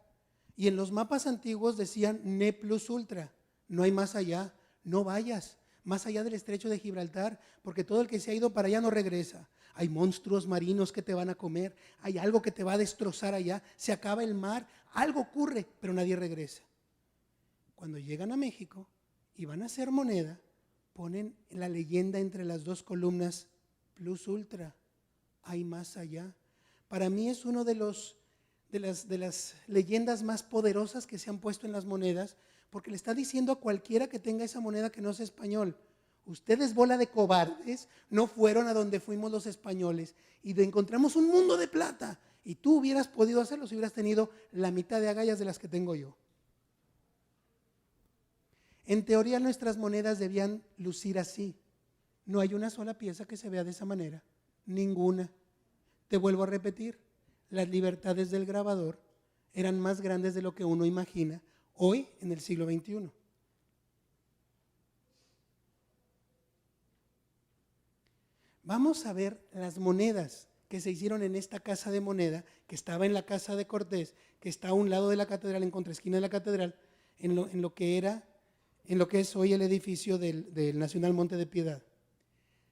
y en los mapas antiguos decían ne plus ultra, no hay más allá, no vayas más allá del estrecho de Gibraltar porque todo el que se ha ido para allá no regresa. Hay monstruos marinos que te van a comer, hay algo que te va a destrozar allá, se acaba el mar, algo ocurre, pero nadie regresa. Cuando llegan a México y van a hacer moneda, ponen la leyenda entre las dos columnas, plus ultra, hay más allá. Para mí es uno de las leyendas más poderosas que se han puesto en las monedas, porque le está diciendo a cualquiera que tenga esa moneda que no es español, ustedes bola de cobardes, no fueron a donde fuimos los españoles y encontramos un mundo de plata y tú hubieras podido hacerlo si hubieras tenido la mitad de agallas de las que tengo yo. En teoría nuestras monedas debían lucir así. No hay una sola pieza que se vea de esa manera, ninguna. Te vuelvo a repetir, las libertades del grabador eran más grandes de lo que uno imagina hoy en el siglo XXI. Vamos a ver las monedas que se hicieron en esta casa de moneda, que estaba en la casa de Cortés, que está a un lado de la catedral, en contraesquina de la catedral, en lo que es hoy el edificio del Nacional Monte de Piedad.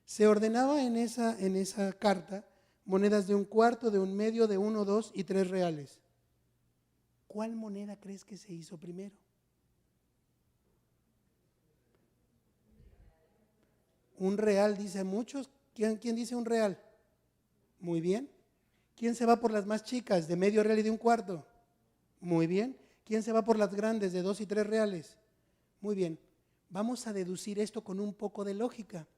Se ordenaba en esa carta monedas de 1/4, de 1/2, de 1, 2 y 3 reales. ¿Cuál moneda crees que se hizo primero? Un real, dice muchos. ¿Quién dice un real? Muy bien. ¿Quién se va por las más chicas, de medio real y de 1/4? Muy bien. ¿Quién se va por las grandes, de 2 y 3 reales? Muy bien. Vamos a deducir esto con un poco de lógica.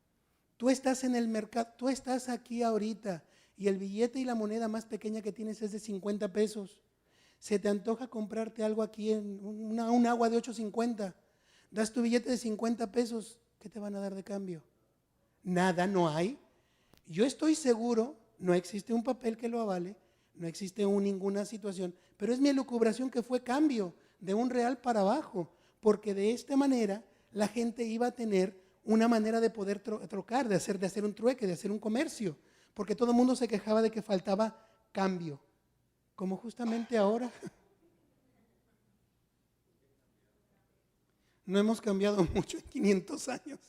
Tú estás en el mercado, tú estás aquí ahorita y el billete y la moneda más pequeña que tienes es de 50 pesos. Se te antoja comprarte algo aquí, un agua de 8.50. Das tu billete de 50 pesos, ¿qué te van a dar de cambio? Nada, no hay. Yo estoy seguro, no existe un papel que lo avale, no existe ninguna situación, pero es mi elucubración que fue cambio de 1 real para abajo, porque de esta manera la gente iba a tener una manera de poder trocar, de hacer un trueque, de hacer un comercio, porque todo el mundo se quejaba de que faltaba cambio, como justamente ahora. No hemos cambiado mucho en 500 años.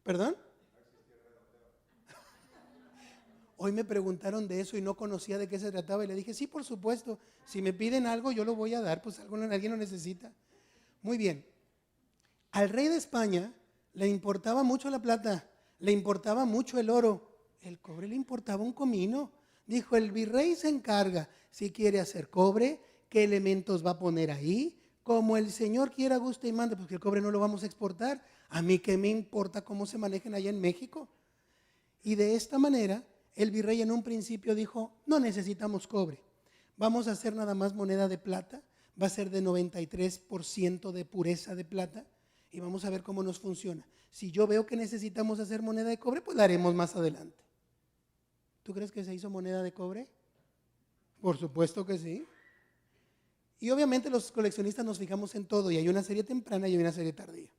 ¿Perdón? Hoy me preguntaron de eso y no conocía de qué se trataba y le dije, sí, por supuesto, si me piden algo yo lo voy a dar, pues alguien lo necesita. Muy bien. Al rey de España le importaba mucho la plata, le importaba mucho el oro, el cobre le importaba un comino. Dijo, el virrey se encarga, si quiere hacer cobre, qué elementos va a poner ahí, como el señor quiera, guste y mande, porque el cobre no lo vamos a exportar. A mí qué me importa cómo se manejen allá en México. Y de esta manera, el virrey en un principio dijo, no necesitamos cobre, vamos a hacer nada más moneda de plata, va a ser de 93% de pureza de plata y vamos a ver cómo nos funciona. Si yo veo que necesitamos hacer moneda de cobre, pues la haremos más adelante. ¿Tú crees que se hizo moneda de cobre? Por supuesto que sí. Y obviamente los coleccionistas nos fijamos en todo y hay una serie temprana y hay una serie tardía.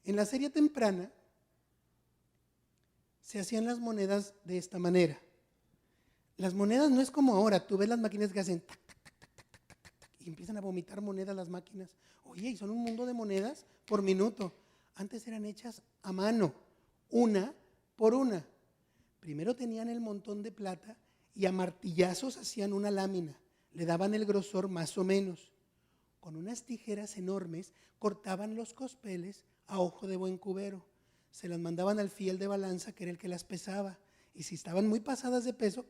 En la serie temprana se hacían las monedas de esta manera. Las monedas no es como ahora, tú ves las máquinas que hacen tac, tac, tac, tac, tac, tac, tac, y empiezan a vomitar monedas las máquinas. Oye, y son un mundo de monedas por minuto. Antes eran hechas a mano, una por una. Primero tenían el montón de plata y a martillazos hacían una lámina, le daban el grosor más o menos. Con unas tijeras enormes cortaban los cospeles a ojo de buen cubero. Se las mandaban al fiel de balanza, que era el que las pesaba. Y si estaban muy pasadas de peso,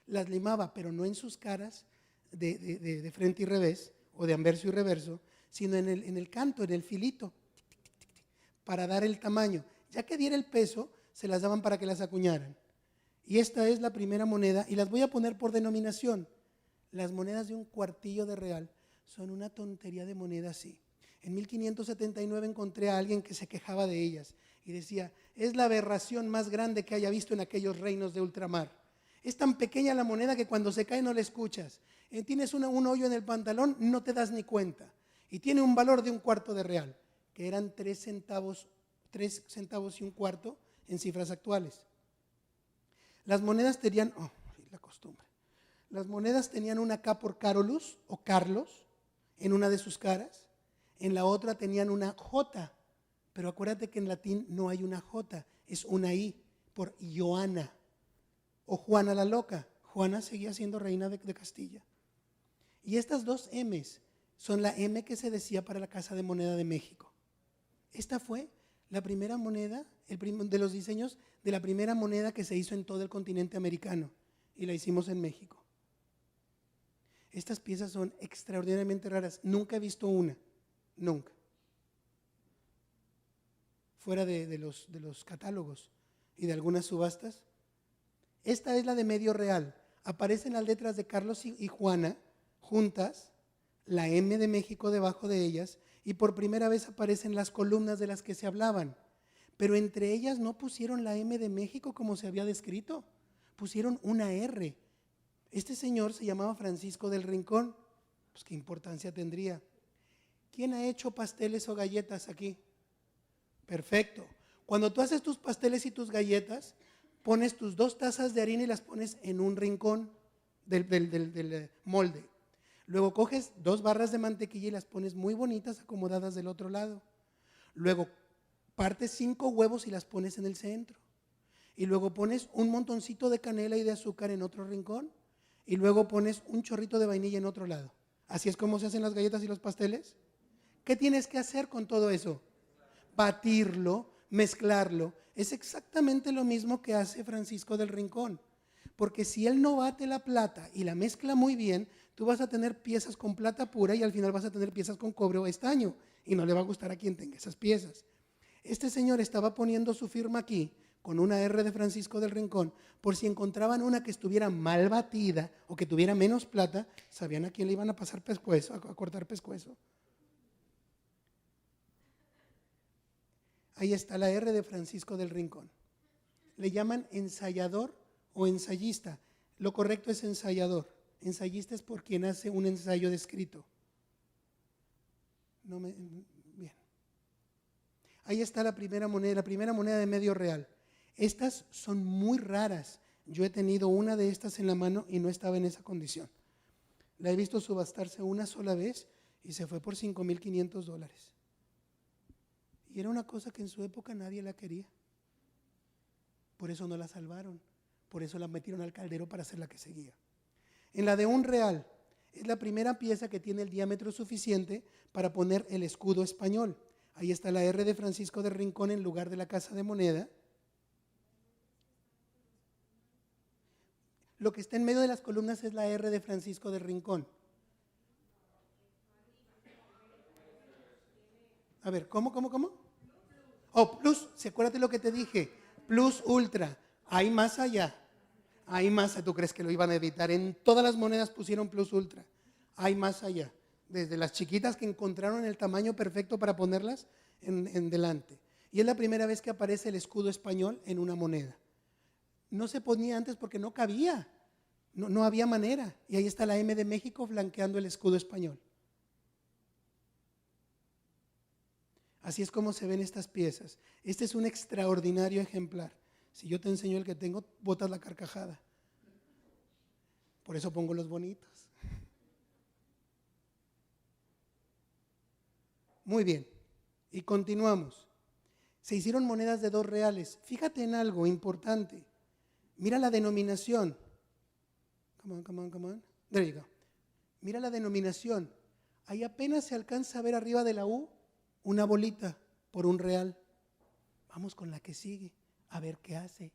las limaba, pero no en sus caras de frente y revés, o de anverso y reverso, sino en el canto, en el filito, para dar el tamaño. Ya que diera el peso, se las daban para que las acuñaran. Y esta es la primera moneda, y las voy a poner por denominación. Las monedas de un cuartillo de real son una tontería de moneda así. En 1579 encontré a alguien que se quejaba de ellas y decía, es la aberración más grande que haya visto en aquellos reinos de ultramar. Es tan pequeña la moneda que cuando se cae no la escuchas. Tienes un hoyo en el pantalón, no te das ni cuenta. Y tiene un valor de un cuarto de real, que eran 3 centavos y un cuarto en cifras actuales. Las monedas tenían, la costumbre. Las monedas tenían una K por Carolus o Carlos en una de sus caras, en la otra tenían una J, pero acuérdate que en latín no hay una J, es una I por Joana o Juana la Loca. Juana seguía siendo reina de Castilla. Y estas dos M's son la M que se decía para la Casa de Moneda de México. Esta fue la primera moneda, de los diseños de la primera moneda que se hizo en todo el continente americano y la hicimos en México. Estas piezas son extraordinariamente raras, nunca he visto una, nunca. Fuera de los catálogos y de algunas subastas. Esta es la de medio real, aparecen las letras de Carlos y Juana juntas, la M de México debajo de ellas, y por primera vez aparecen las columnas de las que se hablaban, pero entre ellas no pusieron la M de México como se había descrito, pusieron una R. Este señor se llamaba Francisco del Rincón, pues qué importancia tendría. ¿Quién ha hecho pasteles o galletas aquí? Perfecto. Cuando tú haces tus pasteles y tus galletas, pones tus 2 tazas de harina y las pones en un rincón del molde. Luego coges 2 barras de mantequilla y las pones muy bonitas acomodadas del otro lado. Luego partes 5 huevos y las pones en el centro. Y luego pones un montoncito de canela y de azúcar en otro rincón. Y luego pones un chorrito de vainilla en otro lado. Así es como se hacen las galletas y los pasteles. ¿Qué tienes que hacer con todo eso? Batirlo, mezclarlo. Es exactamente lo mismo que hace Francisco del Rincón. Porque si él no bate la plata y la mezcla muy bien, tú vas a tener piezas con plata pura y al final vas a tener piezas con cobre o estaño. Y no le va a gustar a quien tenga esas piezas. Este señor estaba poniendo su firma aquí con una R de Francisco del Rincón, por si encontraban una que estuviera mal batida o que tuviera menos plata, sabían a quién le iban a pasar pescuezo, a cortar pescuezo. Ahí está la R de Francisco del Rincón. Le llaman ensayador o ensayista. Lo correcto es ensayador. Ensayista es por quien hace un ensayo descrito. Bien. Ahí está la primera moneda de medio real. Estas son muy raras. Yo he tenido una de estas en la mano y no estaba en esa condición. La he visto subastarse una sola vez y se fue por $5,500. Y era una cosa que en su época nadie la quería. Por eso no la salvaron. Por eso la metieron al caldero para hacer la que seguía. En la de un real, es la primera pieza que tiene el diámetro suficiente para poner el escudo español. Ahí está la R de Francisco de Rincón en lugar de la Casa de Moneda. Lo que está en medio de las columnas es la R de Francisco de Rincón. A ver, ¿cómo? Oh, plus, acuérdate lo que te dije. Plus ultra, hay más allá. Hay más, ¿tú crees que lo iban a evitar? En todas las monedas pusieron plus ultra. Hay más allá. Desde las chiquitas que encontraron el tamaño perfecto para ponerlas en delante. Y es la primera vez que aparece el escudo español en una moneda. No se ponía antes porque no cabía. No había manera. Y ahí está la M de México flanqueando el escudo español. Así es como se ven estas piezas. Este es un extraordinario ejemplar. Si yo te enseño el que tengo, botas la carcajada. Por eso pongo los bonitos. Muy bien. Y continuamos. Se hicieron monedas de 2 reales. Fíjate en algo importante. Mira la denominación. Come on. There you go. Mira la denominación. Ahí apenas se alcanza a ver arriba de la U una bolita por 1 real. Vamos con la que sigue. A ver qué hace.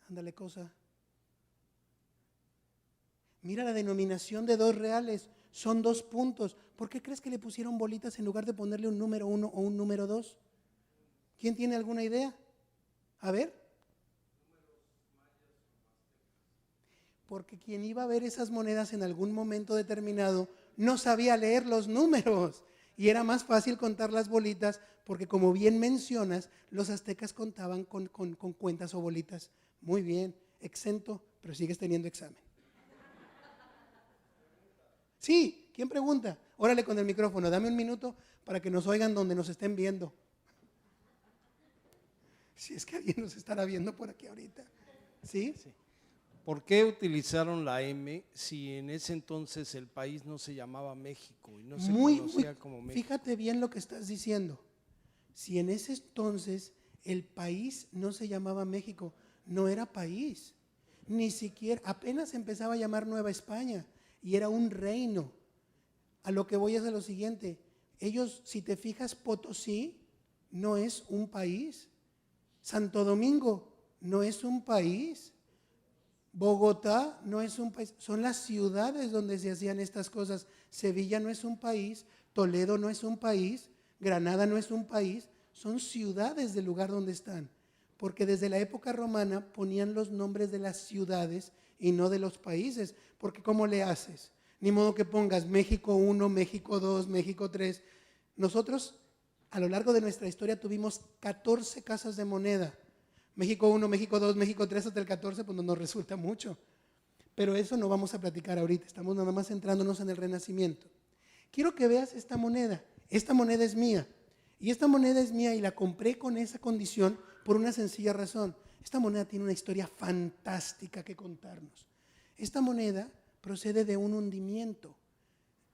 Ándale, cosa. Mira la denominación de 2 reales. Son 2 puntos. ¿Por qué crees que le pusieron bolitas en lugar de ponerle un número 1 o un número 2? ¿Quién tiene alguna idea? A ver. Porque quien iba a ver esas monedas en algún momento determinado no sabía leer los números. Y era más fácil contar las bolitas porque, como bien mencionas, los aztecas contaban con cuentas o bolitas. Muy bien, exento, pero sigues teniendo examen. Sí, ¿quién pregunta? Órale con el micrófono, dame un minuto para que nos oigan donde nos estén viendo. Si es que alguien nos estará viendo por aquí ahorita. ¿Sí? Sí. ¿Por qué utilizaron la M si en ese entonces el país no se llamaba México y no se conocía como México? Fíjate bien lo que estás diciendo. Si en ese entonces el país no se llamaba México, no era país. Ni siquiera, apenas empezaba a llamar Nueva España y era un reino. A lo que voy es a lo siguiente. Ellos, si te fijas, Potosí no es un país. Santo Domingo no es un país. Bogotá no es un país, son las ciudades donde se hacían estas cosas. Sevilla no es un país, Toledo no es un país, Granada no es un país, son ciudades del lugar donde están. Porque desde la época romana ponían los nombres de las ciudades y no de los países. Porque ¿cómo le haces? Ni modo que pongas México 1, México 2, México 3. Nosotros a lo largo de nuestra historia tuvimos 14 casas de moneda. México 1, México 2, México 3 hasta el 14, pues no nos resulta mucho. Pero eso no vamos a platicar ahorita, estamos nada más centrándonos en el Renacimiento. Quiero que veas esta moneda. Esta moneda es mía. Y esta moneda es mía y la compré con esa condición por una sencilla razón. Esta moneda tiene una historia fantástica que contarnos. Esta moneda procede de un hundimiento.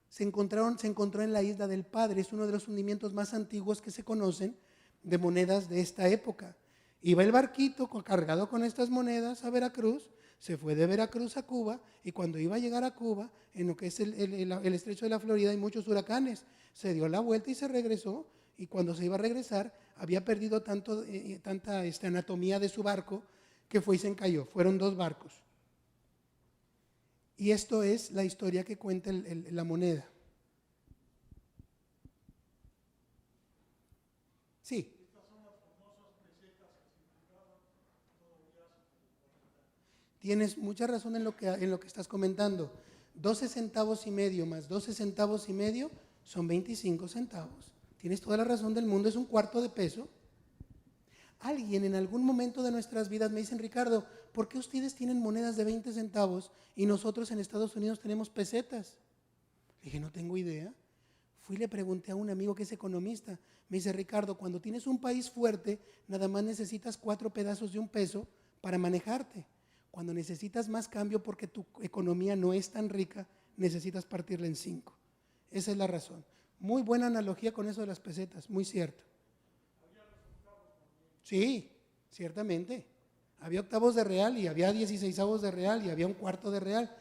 Se encontró en la Isla del Padre, es uno de los hundimientos más antiguos que se conocen de monedas de esta época. Iba el barquito cargado con estas monedas a Veracruz, se fue de Veracruz a Cuba y cuando iba a llegar a Cuba, en lo que es el estrecho de la Florida hay muchos huracanes, se dio la vuelta y se regresó y cuando se iba a regresar había perdido tanta anatomía de su barco que fue y se encalló, fueron 2 barcos. Y esto es la historia que cuenta la moneda. Sí. Tienes mucha razón en lo que estás comentando. 12 centavos y medio más 12 centavos y medio son 25 centavos. Tienes toda la razón del mundo, es un cuarto de peso. Alguien en algún momento de nuestras vidas me dicen, Ricardo, ¿por qué ustedes tienen monedas de 20 centavos y nosotros en Estados Unidos tenemos pesetas? Le dije, no tengo idea. Fui y le pregunté a un amigo que es economista. Me dice, Ricardo, cuando tienes un país fuerte, nada más necesitas 4 pedazos de un peso para manejarte. Cuando necesitas más cambio porque tu economía no es tan rica, necesitas partirla en 5. Esa es la razón. Muy buena analogía con eso de las pesetas, muy cierto. Sí, ciertamente. Había octavos de real y había 16avos de real y había un cuarto de real.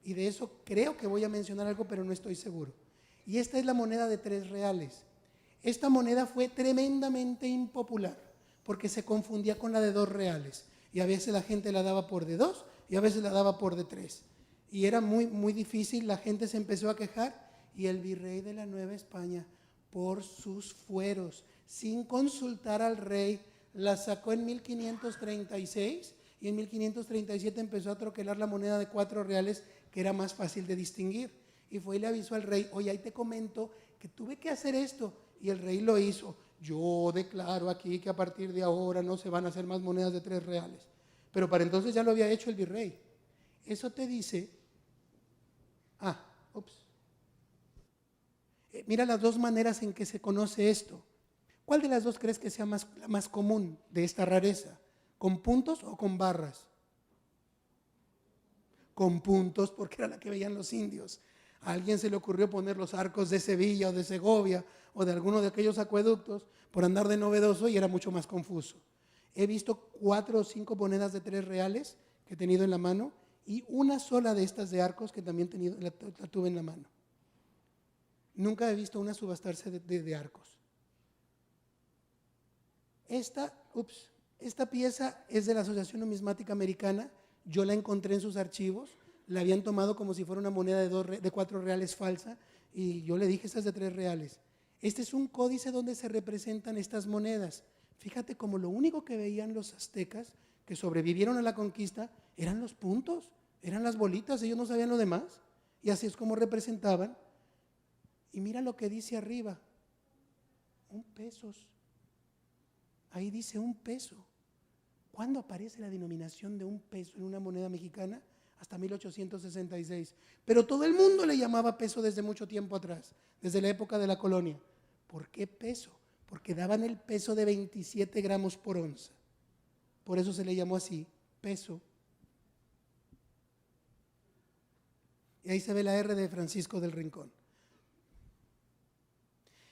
Y de eso creo que voy a mencionar algo, pero no estoy seguro. Y esta es la moneda de 3 reales. Esta moneda fue tremendamente impopular porque se confundía con la de 2 reales. Y a veces la gente la daba por de 2 y a veces la daba por de 3. Y era muy, muy difícil, la gente se empezó a quejar y el virrey de la Nueva España, por sus fueros, sin consultar al rey, la sacó en 1536 y en 1537 empezó a troquelar la moneda de 4 reales, que era más fácil de distinguir. Y fue y le avisó al rey: oye, ahí te comento que tuve que hacer esto. Y el rey lo hizo. Yo declaro aquí que a partir de ahora no se van a hacer más monedas de 3 reales. Pero para entonces ya lo había hecho el virrey. Eso te dice, mira las dos maneras en que se conoce esto. ¿Cuál de las dos crees que sea la más común de esta rareza? ¿Con puntos o con barras? Con puntos, porque era la que veían los indios. A alguien se le ocurrió poner los arcos de Sevilla o de Segovia o de alguno de aquellos acueductos por andar de novedoso, y era mucho más confuso. He visto 4 o 5 monedas de 3 reales que he tenido en la mano, y una sola de estas de arcos que también la tuve en la mano. Nunca he visto una subastarse de arcos. Esta pieza es de la Asociación Numismática Americana. Yo la encontré en sus archivos. La habían tomado como si fuera una moneda de 4 reales falsa, y yo le dije: esta es de 3 reales. Este es un códice donde se representan estas monedas. Fíjate como lo único que veían los aztecas que sobrevivieron a la conquista eran los puntos, eran las bolitas, ellos no sabían lo demás, y así es como representaban. Y mira lo que dice arriba: 1 peso. Ahí dice 1 peso. ¿Cuándo aparece la denominación de 1 peso en una moneda mexicana? Hasta 1866. Pero todo el mundo le llamaba peso desde mucho tiempo atrás, desde la época de la colonia. ¿Por qué peso? Porque daban el peso de 27 gramos por onza. Por eso se le llamó así, peso. Y ahí se ve la R de Francisco del Rincón.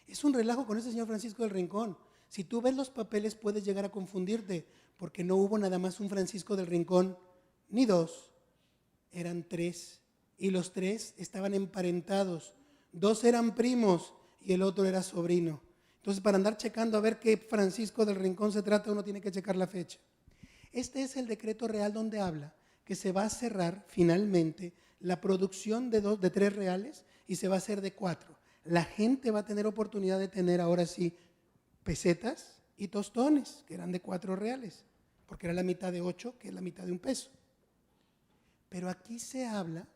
Es un relajo con ese señor Francisco del Rincón. Si tú ves los papeles puedes llegar a confundirte, porque no hubo nada más un Francisco del Rincón, ni 2, eran 3. Y los 3 estaban emparentados. 2 eran primos y el otro era sobrino. Entonces, para andar checando a ver qué Francisco del Rincón se trata, uno tiene que checar la fecha. Este es el decreto real donde habla que se va a cerrar finalmente la producción de 3 reales y se va a hacer de 4. La gente va a tener oportunidad de tener ahora sí pesetas y tostones, que eran de 4 reales, porque era la mitad de 8, que es la mitad de 1 peso. Pero aquí se habla,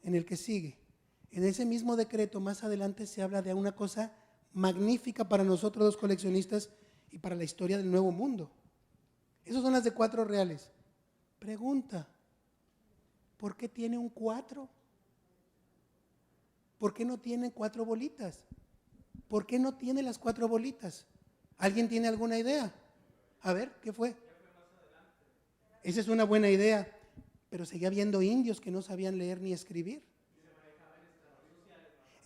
en el que sigue, en ese mismo decreto más adelante se habla de una cosa magnífica para nosotros los coleccionistas y para la historia del Nuevo Mundo. Esas son las de 4 reales. Pregunta: ¿por qué tiene un 4? ¿Por qué no tiene 4 bolitas? ¿Por qué no tiene las 4 bolitas? ¿Alguien tiene alguna idea? A ver, ¿qué fue? Esa es una buena idea, pero seguía habiendo indios que no sabían leer ni escribir.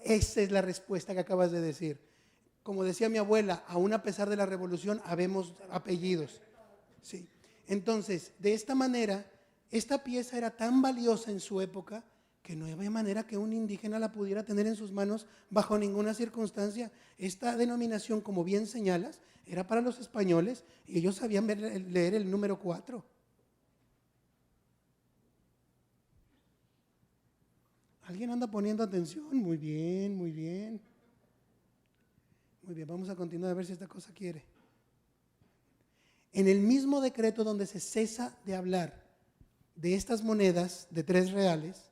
Esa es la respuesta que acabas de decir. Como decía mi abuela, aún a pesar de la revolución, habemos apellidos. Sí. Entonces, de esta manera, esta pieza era tan valiosa en su época que no había manera que un indígena la pudiera tener en sus manos bajo ninguna circunstancia. Esta denominación, como bien señalas, era para los españoles y ellos sabían leer el número 4. ¿Alguien anda poniendo atención? Muy bien, muy bien. Muy bien, vamos a continuar a ver si esta cosa quiere. En el mismo decreto donde se cesa de hablar de estas monedas de 3 reales,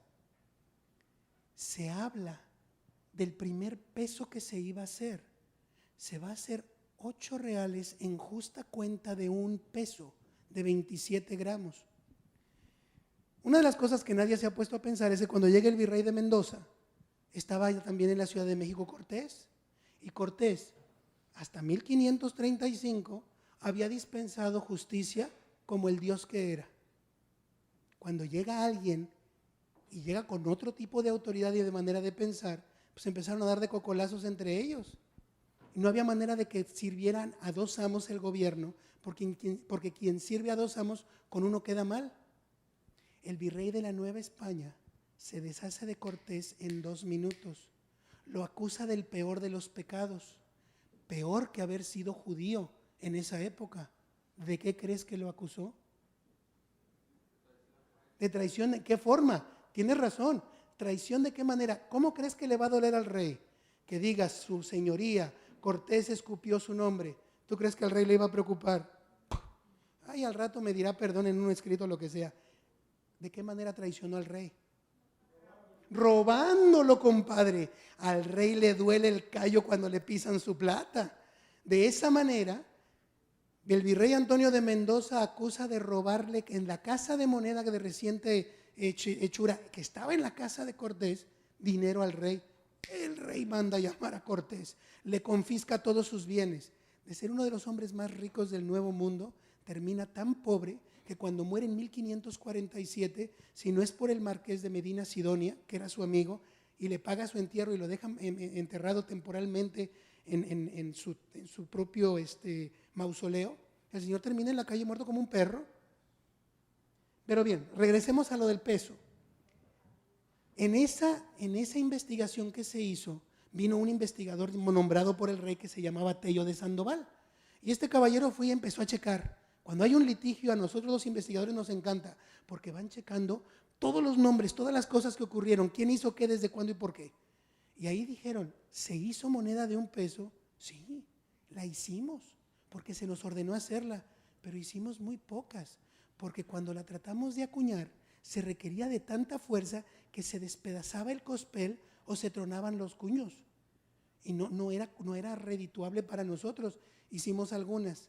se habla del primer peso que se iba a hacer. Se va a hacer 8 reales en justa cuenta de 1 peso, de 27 gramos. Una de las cosas que nadie se ha puesto a pensar es que cuando llega el virrey de Mendoza, estaba también en la Ciudad de México Cortés, y Cortés hasta 1535 había dispensado justicia como el Dios que era. Cuando llega alguien y llega con otro tipo de autoridad y de manera de pensar, pues empezaron a dar de cocolazos entre ellos. Y no había manera de que sirvieran a 2 amos el gobierno, porque quien sirve a 2 amos, con uno queda mal. El virrey de la Nueva España se deshace de Cortés en 2 minutos. Lo acusa del peor de los pecados, peor que haber sido judío en esa época. ¿De qué crees que lo acusó? ¿De traición? ¿De qué forma? Tienes razón. ¿Traición de qué manera? ¿Cómo crees que le va a doler al rey? Que diga: su señoría, Cortés escupió su nombre. ¿Tú crees que al rey le iba a preocupar? Ay, al rato me dirá perdón en un escrito, lo que sea. ¿De qué manera traicionó al rey? Robándolo, compadre. Al rey le duele el callo cuando le pisan su plata. De esa manera, el virrey Antonio de Mendoza acusa de robarle en la casa de moneda de reciente hechura, que estaba en la casa de Cortés, dinero al rey. El rey manda a llamar a Cortés, le confisca todos sus bienes. De ser uno de los hombres más ricos del Nuevo Mundo, termina tan pobre que cuando muere en 1547, si no es por el marqués de Medina Sidonia, que era su amigo, y le paga su entierro y lo deja enterrado temporalmente en su propio mausoleo, el señor termina en la calle muerto como un perro. Pero bien, regresemos a lo del peso. En esa investigación que se hizo, vino un investigador nombrado por el rey que se llamaba Tello de Sandoval. Y este caballero fue y empezó a checar. Cuando hay un litigio, a nosotros los investigadores nos encanta, porque van checando todos los nombres, todas las cosas que ocurrieron, quién hizo qué, desde cuándo y por qué. Y ahí dijeron, ¿se hizo moneda de $1? Sí, la hicimos, porque se nos ordenó hacerla, pero hicimos muy pocas, porque cuando la tratamos de acuñar, se requería de tanta fuerza que se despedazaba el cospel o se tronaban los cuños. Y no era redituable para nosotros. Hicimos algunas.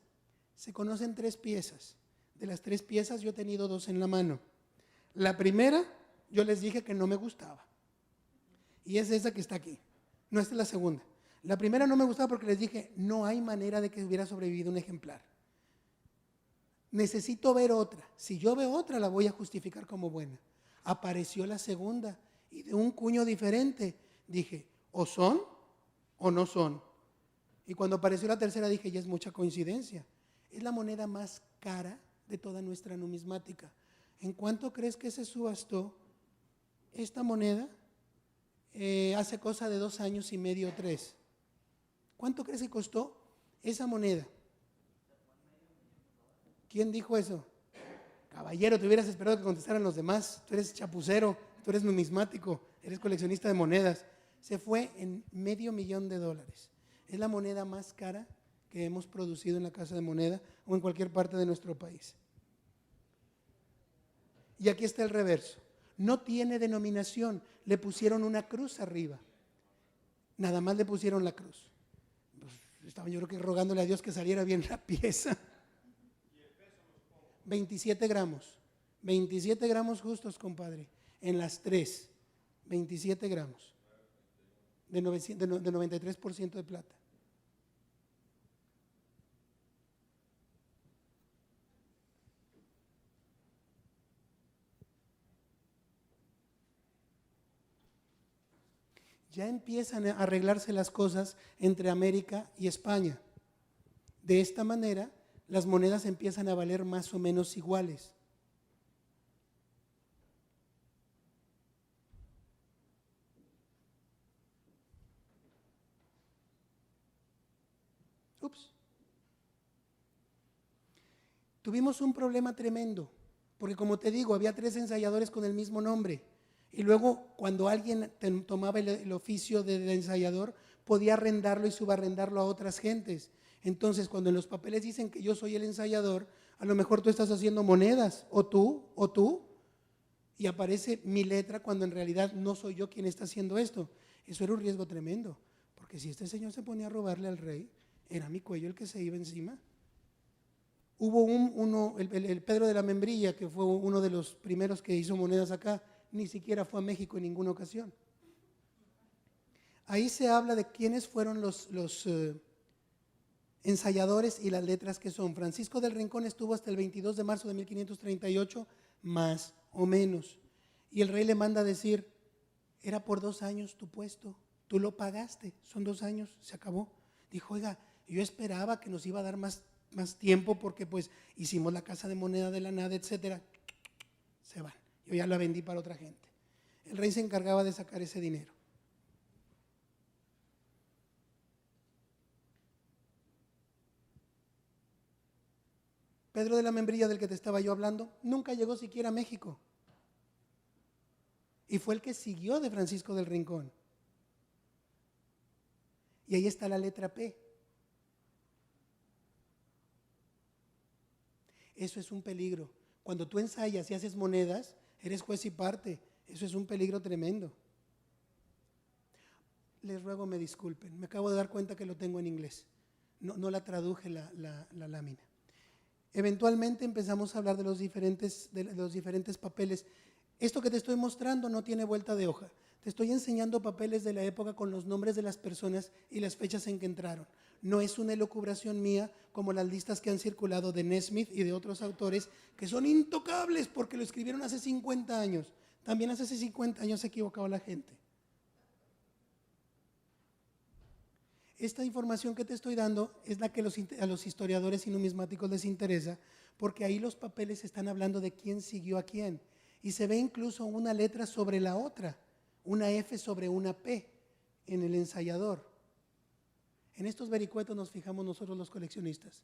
Se conocen 3 piezas. De las 3 piezas yo he tenido 2 en la mano. La primera, yo les dije que no me gustaba. Y es esa que está aquí. No, esta es la segunda. La primera no me gustaba porque les dije, no hay manera de que hubiera sobrevivido un ejemplar. Necesito ver otra. Si yo veo otra, la voy a justificar como buena. Apareció la segunda y de un cuño diferente. Dije, o son o no son. Y cuando apareció la tercera dije, ya es mucha coincidencia. Es la moneda más cara de toda nuestra numismática. ¿En cuánto crees que se subastó esta moneda? Hace cosa de 2 años y medio, 3. ¿Cuánto crees que costó esa moneda? ¿Quién dijo eso? Caballero, te hubieras esperado que contestaran los demás. Tú eres chapucero, tú eres numismático, eres coleccionista de monedas. Se fue en $500,000. Es la moneda más cara que hemos producido en la Casa de Moneda o en cualquier parte de nuestro país. Y aquí está el reverso. No tiene denominación, le pusieron una cruz arriba. Nada más le pusieron la cruz. Pues, estaba yo creo que rogándole a Dios que saliera bien la pieza. 27 gramos. 27 gramos justos, compadre. En las 3. 27 gramos. De 93% de plata. Ya empiezan a arreglarse las cosas entre América y España. De esta manera, las monedas empiezan a valer más o menos iguales. Tuvimos un problema tremendo, porque como te digo, había 3 ensayadores con el mismo nombre. Y luego, cuando alguien tomaba el oficio de ensayador, podía arrendarlo y subarrendarlo a otras gentes. Entonces, cuando en los papeles dicen que yo soy el ensayador, a lo mejor tú estás haciendo monedas, o tú, y aparece mi letra cuando en realidad no soy yo quien está haciendo esto. Eso era un riesgo tremendo, porque si este señor se ponía a robarle al rey, era mi cuello el que se iba encima. Hubo el Pedro de la Membrilla, que fue uno de los primeros que hizo monedas acá, ni siquiera fue a México en ninguna ocasión. Ahí se habla de quiénes fueron los ensayadores y las letras que son. Francisco del Rincón estuvo hasta el 22 de marzo de 1538, más o menos. Y el rey le manda a decir, era por 2 años tu puesto, tú lo pagaste, son 2 años, se acabó. Dijo, oiga, yo esperaba que nos iba a dar más tiempo porque pues hicimos la Casa de Moneda de la Nada, etcétera. Se van. Yo ya la vendí para otra gente. El rey se encargaba de sacar ese dinero. Pedro de la Membrilla, del que te estaba yo hablando, nunca llegó siquiera a México. Y fue el que siguió de Francisco del Rincón. Y ahí está la letra P. Eso es un peligro. Cuando tú ensayas y haces monedas, eres juez y parte. Eso es un peligro tremendo. Les ruego me disculpen, me acabo de dar cuenta que lo tengo en inglés. No la traduje la lámina. Eventualmente empezamos a hablar de los diferentes papeles. Esto que te estoy mostrando no tiene vuelta de hoja. Te estoy enseñando papeles de la época con los nombres de las personas y las fechas en que entraron. No es una elucubración mía como las listas que han circulado de Nesmith y de otros autores que son intocables porque lo escribieron hace 50 años. También hace 50 años se equivocaba la gente. Esta información que te estoy dando es la que a los historiadores y numismáticos les interesa, porque ahí los papeles están hablando de quién siguió a quién. Y se ve incluso una letra sobre la otra, una F sobre una P en el ensayador. En estos vericuetos nos fijamos nosotros los coleccionistas.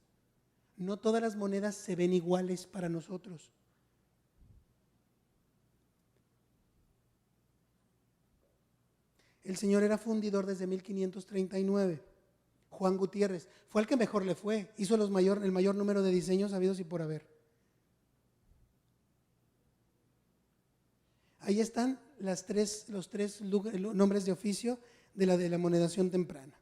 No todas las monedas se ven iguales para nosotros. El señor era fundidor desde 1539. Juan Gutiérrez fue el que mejor le fue, hizo el mayor número de diseños habidos y por haber. Ahí están los tres nombres de oficio de la monedación temprana.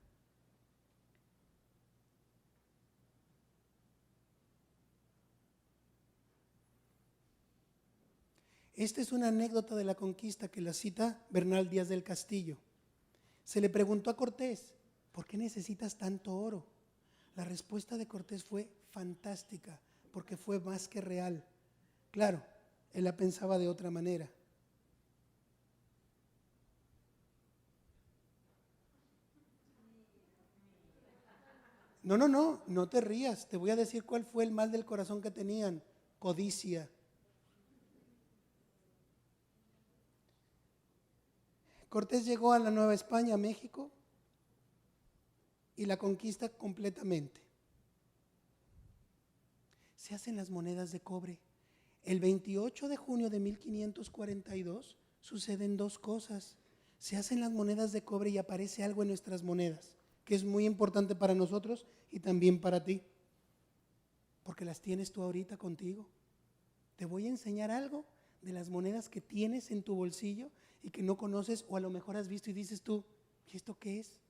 Esta es una anécdota de la conquista que la cita Bernal Díaz del Castillo. Se le preguntó a Cortés, ¿por qué necesitas tanto oro? La respuesta de Cortés fue fantástica, porque fue más que real. Claro, él la pensaba de otra manera. No te rías, te voy a decir cuál fue el mal del corazón que tenían: codicia. Cortés llegó a la Nueva España, a México, y la conquista completamente. Se hacen las monedas de cobre. El 28 de junio de 1542 suceden dos cosas. Se hacen las monedas de cobre y aparece algo en nuestras monedas, que es muy importante para nosotros y también para ti, porque las tienes tú ahorita contigo. Te voy a enseñar algo de las monedas que tienes en tu bolsillo y que no conoces, o a lo mejor has visto y dices tú, ¿y esto qué es?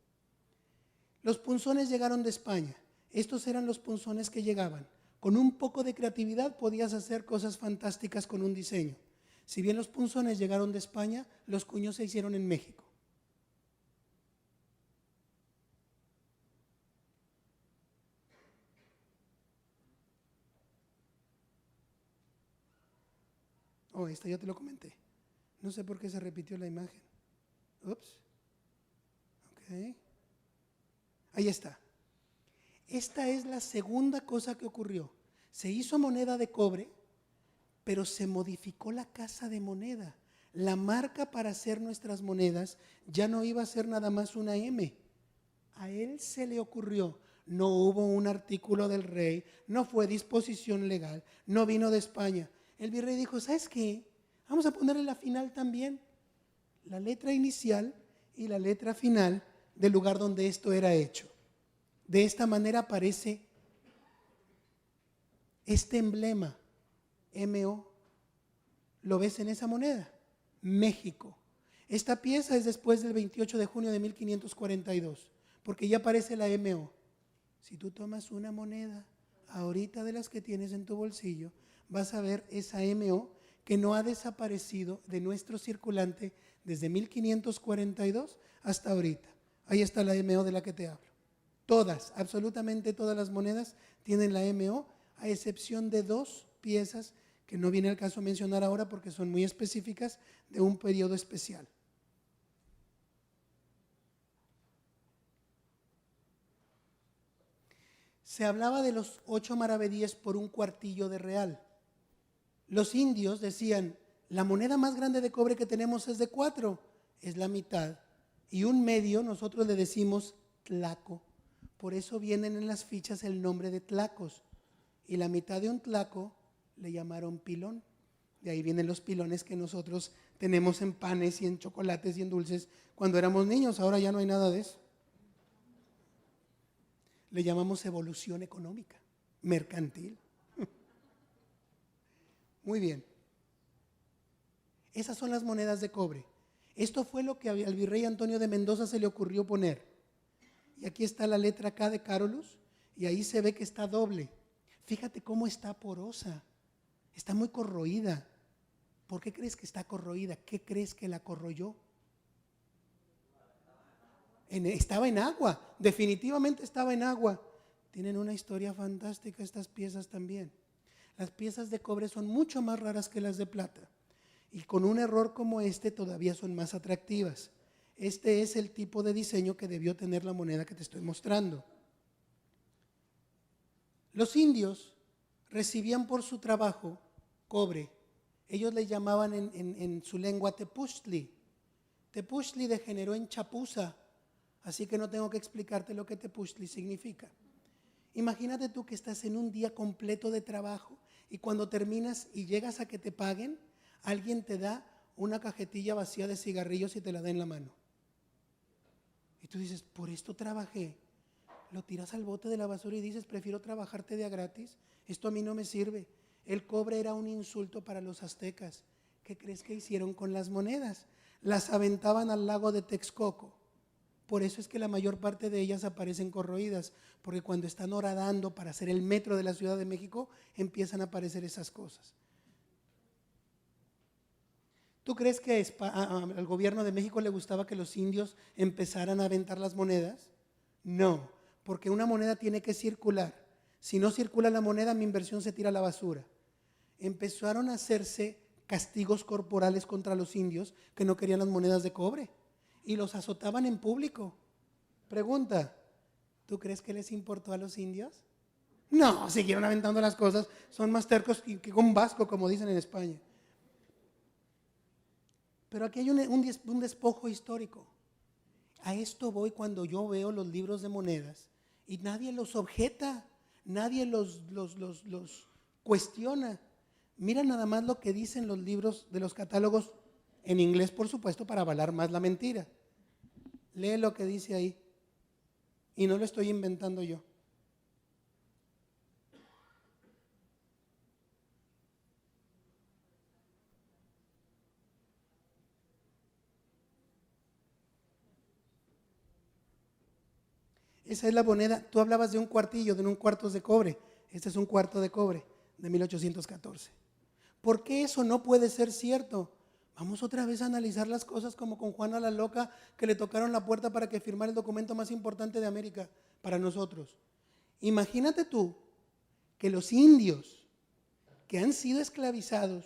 Los punzones llegaron de España. Estos eran los punzones que llegaban. Con un poco de creatividad podías hacer cosas fantásticas con un diseño. Si bien los punzones llegaron de España, los cuños se hicieron en México. Oh, esta ya te lo comenté. No sé por qué se repitió la imagen. Ups. Ok. Ahí está. Esta es la segunda cosa que ocurrió. Se hizo moneda de cobre, pero se modificó la casa de moneda. La marca para hacer nuestras monedas ya no iba a ser nada más una M. A él se le ocurrió. No hubo un artículo del rey, no fue disposición legal, no vino de España. El virrey dijo, ¿sabes qué? Vamos a ponerle la final también, la letra inicial y la letra final del lugar donde esto era hecho. De esta manera aparece este emblema, MO. ¿Lo ves en esa moneda? México. Esta pieza es después del 28 de junio de 1542, porque ya aparece la MO. Si tú tomas una moneda ahorita de las que tienes en tu bolsillo, vas a ver esa MO que no ha desaparecido de nuestro circulante desde 1542 hasta ahorita. Ahí está la MO de la que te hablo. Todas, absolutamente todas las monedas tienen la MO, a excepción de dos piezas que no viene al caso mencionar ahora porque son muy específicas de un periodo especial. Se hablaba de los 8 maravedíes por un cuartillo de real. Los indios decían, la moneda más grande de cobre que tenemos es de 4, es la mitad. Y un medio nosotros le decimos tlaco. Por eso vienen en las fichas el nombre de tlacos. Y la mitad de un tlaco le llamaron pilón. De ahí vienen los pilones que nosotros tenemos en panes y en chocolates y en dulces cuando éramos niños. Ahora ya no hay nada de eso. Le llamamos evolución económica, mercantil. Muy bien. Esas son las monedas de cobre. Esto fue lo que al virrey Antonio de Mendoza se le ocurrió poner. Y aquí está la letra K de Carolus y ahí se ve que está doble. Fíjate cómo está porosa. Está muy corroída. ¿Por qué crees que está corroída? ¿Qué crees que la corroyó? Estaba en agua, definitivamente estaba en agua. Tienen una historia fantástica estas piezas también. Las piezas de cobre son mucho más raras que las de plata. Y con un error como este todavía son más atractivas. Este es el tipo de diseño que debió tener la moneda que te estoy mostrando. Los indios recibían por su trabajo cobre. Ellos le llamaban en su lengua tepuchtli. Tepuchtli degeneró en chapuza, así que no tengo que explicarte lo que tepuchtli significa. Imagínate tú que estás en un día completo de trabajo y cuando terminas y llegas a que te paguen, alguien te da una cajetilla vacía de cigarrillos y te la da en la mano. Y tú dices, por esto trabajé. Lo tiras al bote de la basura y dices, prefiero trabajarte de a gratis. Esto a mí no me sirve. El cobre era un insulto para los aztecas. ¿Qué crees que hicieron con las monedas? Las aventaban al lago de Texcoco. Por eso es que la mayor parte de ellas aparecen corroídas, porque cuando están horadando para hacer el metro de la Ciudad de México, empiezan a aparecer esas cosas. ¿Tú crees que al gobierno de México le gustaba que los indios empezaran a aventar las monedas? No, porque una moneda tiene que circular. Si no circula la moneda, mi inversión se tira a la basura. Empezaron a hacerse castigos corporales contra los indios que no querían las monedas de cobre y los azotaban en público. Pregunta, ¿tú crees que les importó a los indios? No, siguieron aventando las cosas, son más tercos que un vasco, como dicen en España. Pero aquí hay un despojo histórico. A esto voy cuando yo veo los libros de monedas y nadie los objeta, nadie los cuestiona. Mira nada más lo que dicen los libros de los catálogos, en inglés por supuesto, para avalar más la mentira. Lee lo que dice ahí y no lo estoy inventando yo. Esa es la moneda. Tú hablabas de un cuartillo, de un cuarto de cobre. Este es un cuarto de cobre de 1814. ¿Por qué eso no puede ser cierto? Vamos otra vez a analizar las cosas como con Juana la Loca, que le tocaron la puerta para que firmara el documento más importante de América para nosotros. Imagínate tú que los indios que han sido esclavizados,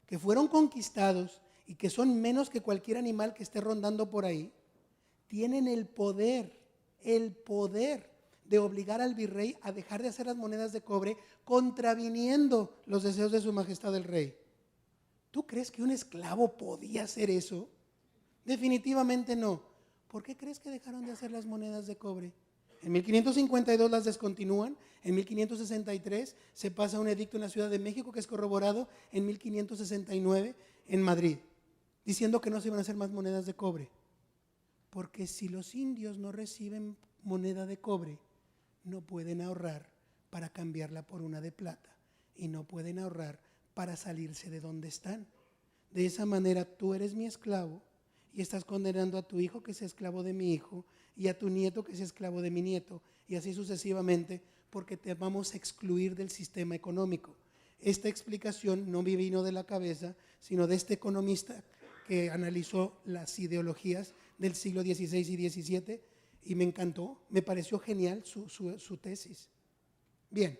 que fueron conquistados y que son menos que cualquier animal que esté rondando por ahí, tienen el poder de obligar al virrey a dejar de hacer las monedas de cobre, contraviniendo los deseos de su majestad el rey. ¿Tú crees que un esclavo podía hacer eso? Definitivamente no. ¿Por qué crees que dejaron de hacer las monedas de cobre? En 1552 las descontinúan, en 1563 se pasa un edicto en la Ciudad de México que es corroborado en 1569 en Madrid, diciendo que no se iban a hacer más monedas de cobre. Porque si los indios no reciben moneda de cobre, no pueden ahorrar para cambiarla por una de plata y no pueden ahorrar para salirse de donde están. De esa manera tú eres mi esclavo y estás condenando a tu hijo que sea esclavo de mi hijo y a tu nieto que sea esclavo de mi nieto y así sucesivamente, porque te vamos a excluir del sistema económico. Esta explicación no me vino de la cabeza, sino de este economista que analizó las ideologías del siglo XVI y XVII y me encantó, me pareció genial su tesis. Bien,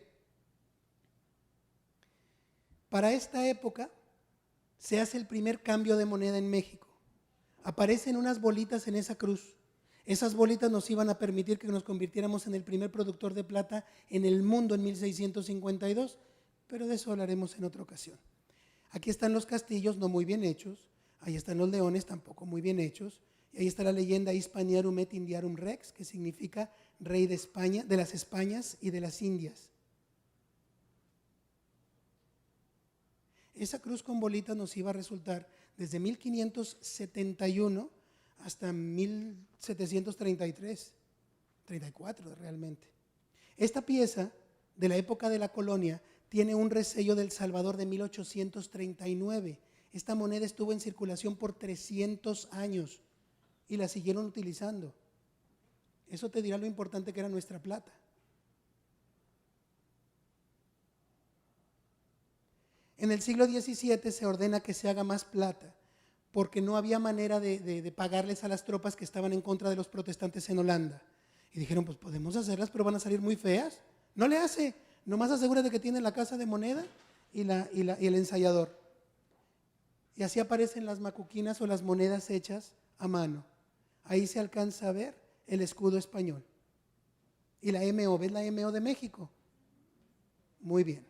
para esta época se hace el primer cambio de moneda en México. Aparecen unas bolitas en esa cruz. Esas bolitas nos iban a permitir que nos convirtiéramos en el primer productor de plata en el mundo en 1652, pero de eso hablaremos en otra ocasión. Aquí están los castillos no muy bien hechos, ahí están los leones tampoco muy bien hechos, y ahí está la leyenda Hispaniarum et Indiarum Rex, que significa rey de España, de las Españas y de las Indias. Esa cruz con bolitas nos iba a resultar desde 1571 hasta 1733, 34 realmente. Esta pieza de la época de la colonia tiene un resello del Salvador de 1839. Esta moneda estuvo en circulación por 300 años y la siguieron utilizando. Eso te dirá lo importante que era nuestra plata. En el siglo XVII se ordena que se haga más plata, porque no había manera de pagarles a las tropas que estaban en contra de los protestantes en Holanda. Y dijeron, pues podemos hacerlas, pero van a salir muy feas. No le hace, nomás asegúrate que tiene la casa de moneda y el ensayador. Y así aparecen las macuquinas o las monedas hechas a mano. Ahí se alcanza a ver el escudo español. Y la MO, ¿ves la MO de México? Muy bien.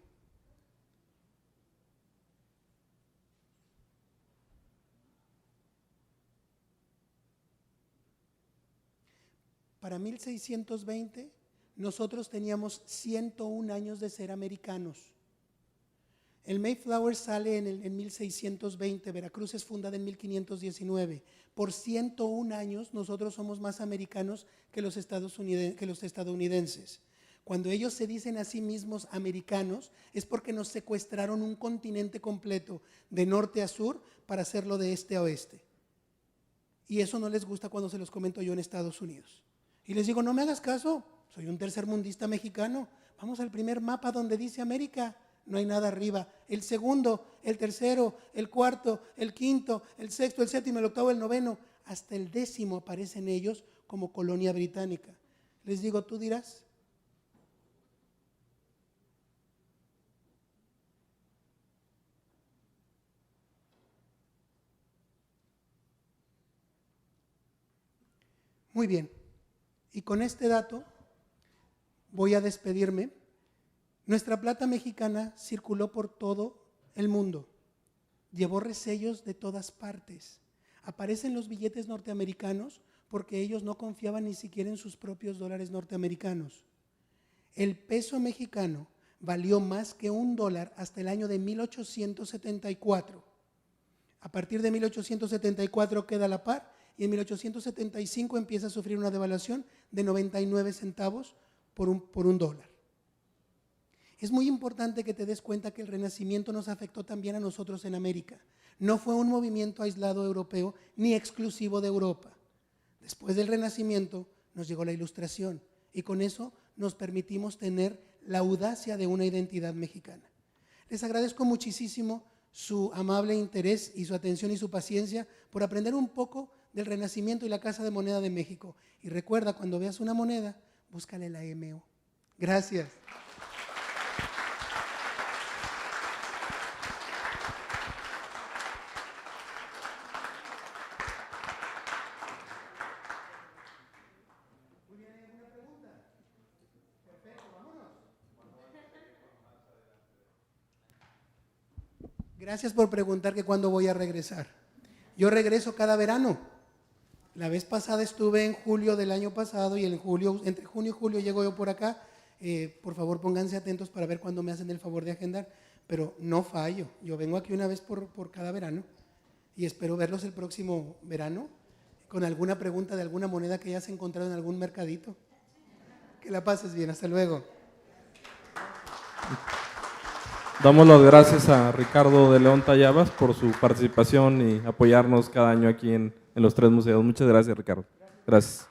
Para 1620, nosotros teníamos 101 años de ser americanos. El Mayflower sale en 1620, Veracruz es fundada en 1519. Por 101 años nosotros somos más americanos que los estadounidenses. Cuando ellos se dicen a sí mismos americanos, es porque nos secuestraron un continente completo, de norte a sur, para hacerlo de este a oeste. Y eso no les gusta cuando se los comento yo en Estados Unidos. Y les digo, no me hagas caso, soy un tercermundista mexicano. Vamos al primer mapa donde dice América, no hay nada arriba. El segundo, el tercero, el cuarto, el quinto, el sexto, el séptimo, el octavo, el noveno, hasta el 10º aparecen ellos como colonia británica. Les digo, tú dirás. Muy bien. Y con este dato voy a despedirme. Nuestra plata mexicana circuló por todo el mundo, llevó resellos de todas partes. Aparecen los billetes norteamericanos porque ellos no confiaban ni siquiera en sus propios dólares norteamericanos. El peso mexicano valió más que $1 hasta el año de 1874. A partir de 1874 queda a la par y en 1875 empieza a sufrir una devaluación de 99 centavos por un dólar. Es muy importante que te des cuenta que el Renacimiento nos afectó también a nosotros en América. No fue un movimiento aislado europeo ni exclusivo de Europa. Después del Renacimiento nos llegó la Ilustración y con eso nos permitimos tener la audacia de una identidad mexicana. Les agradezco muchísimo su amable interés y su atención y su paciencia por aprender un poco del Renacimiento y la Casa de Moneda de México. Y recuerda, cuando veas una moneda, búscale la MO. Gracias. Gracias por preguntar que cuándo voy a regresar. Yo regreso cada verano. La vez pasada estuve en julio del año pasado y entre junio y julio llego yo por acá. Por favor, pónganse atentos para ver cuándo me hacen el favor de agendar. Pero no fallo. Yo vengo aquí una vez por cada verano y espero verlos el próximo verano con alguna pregunta de alguna moneda que hayas encontrado en algún mercadito. Que la pases bien. Hasta luego. Damos las gracias a Ricardo de León Tallabas por su participación y apoyarnos cada año aquí en los 3 museos. Muchas gracias, Ricardo. Gracias.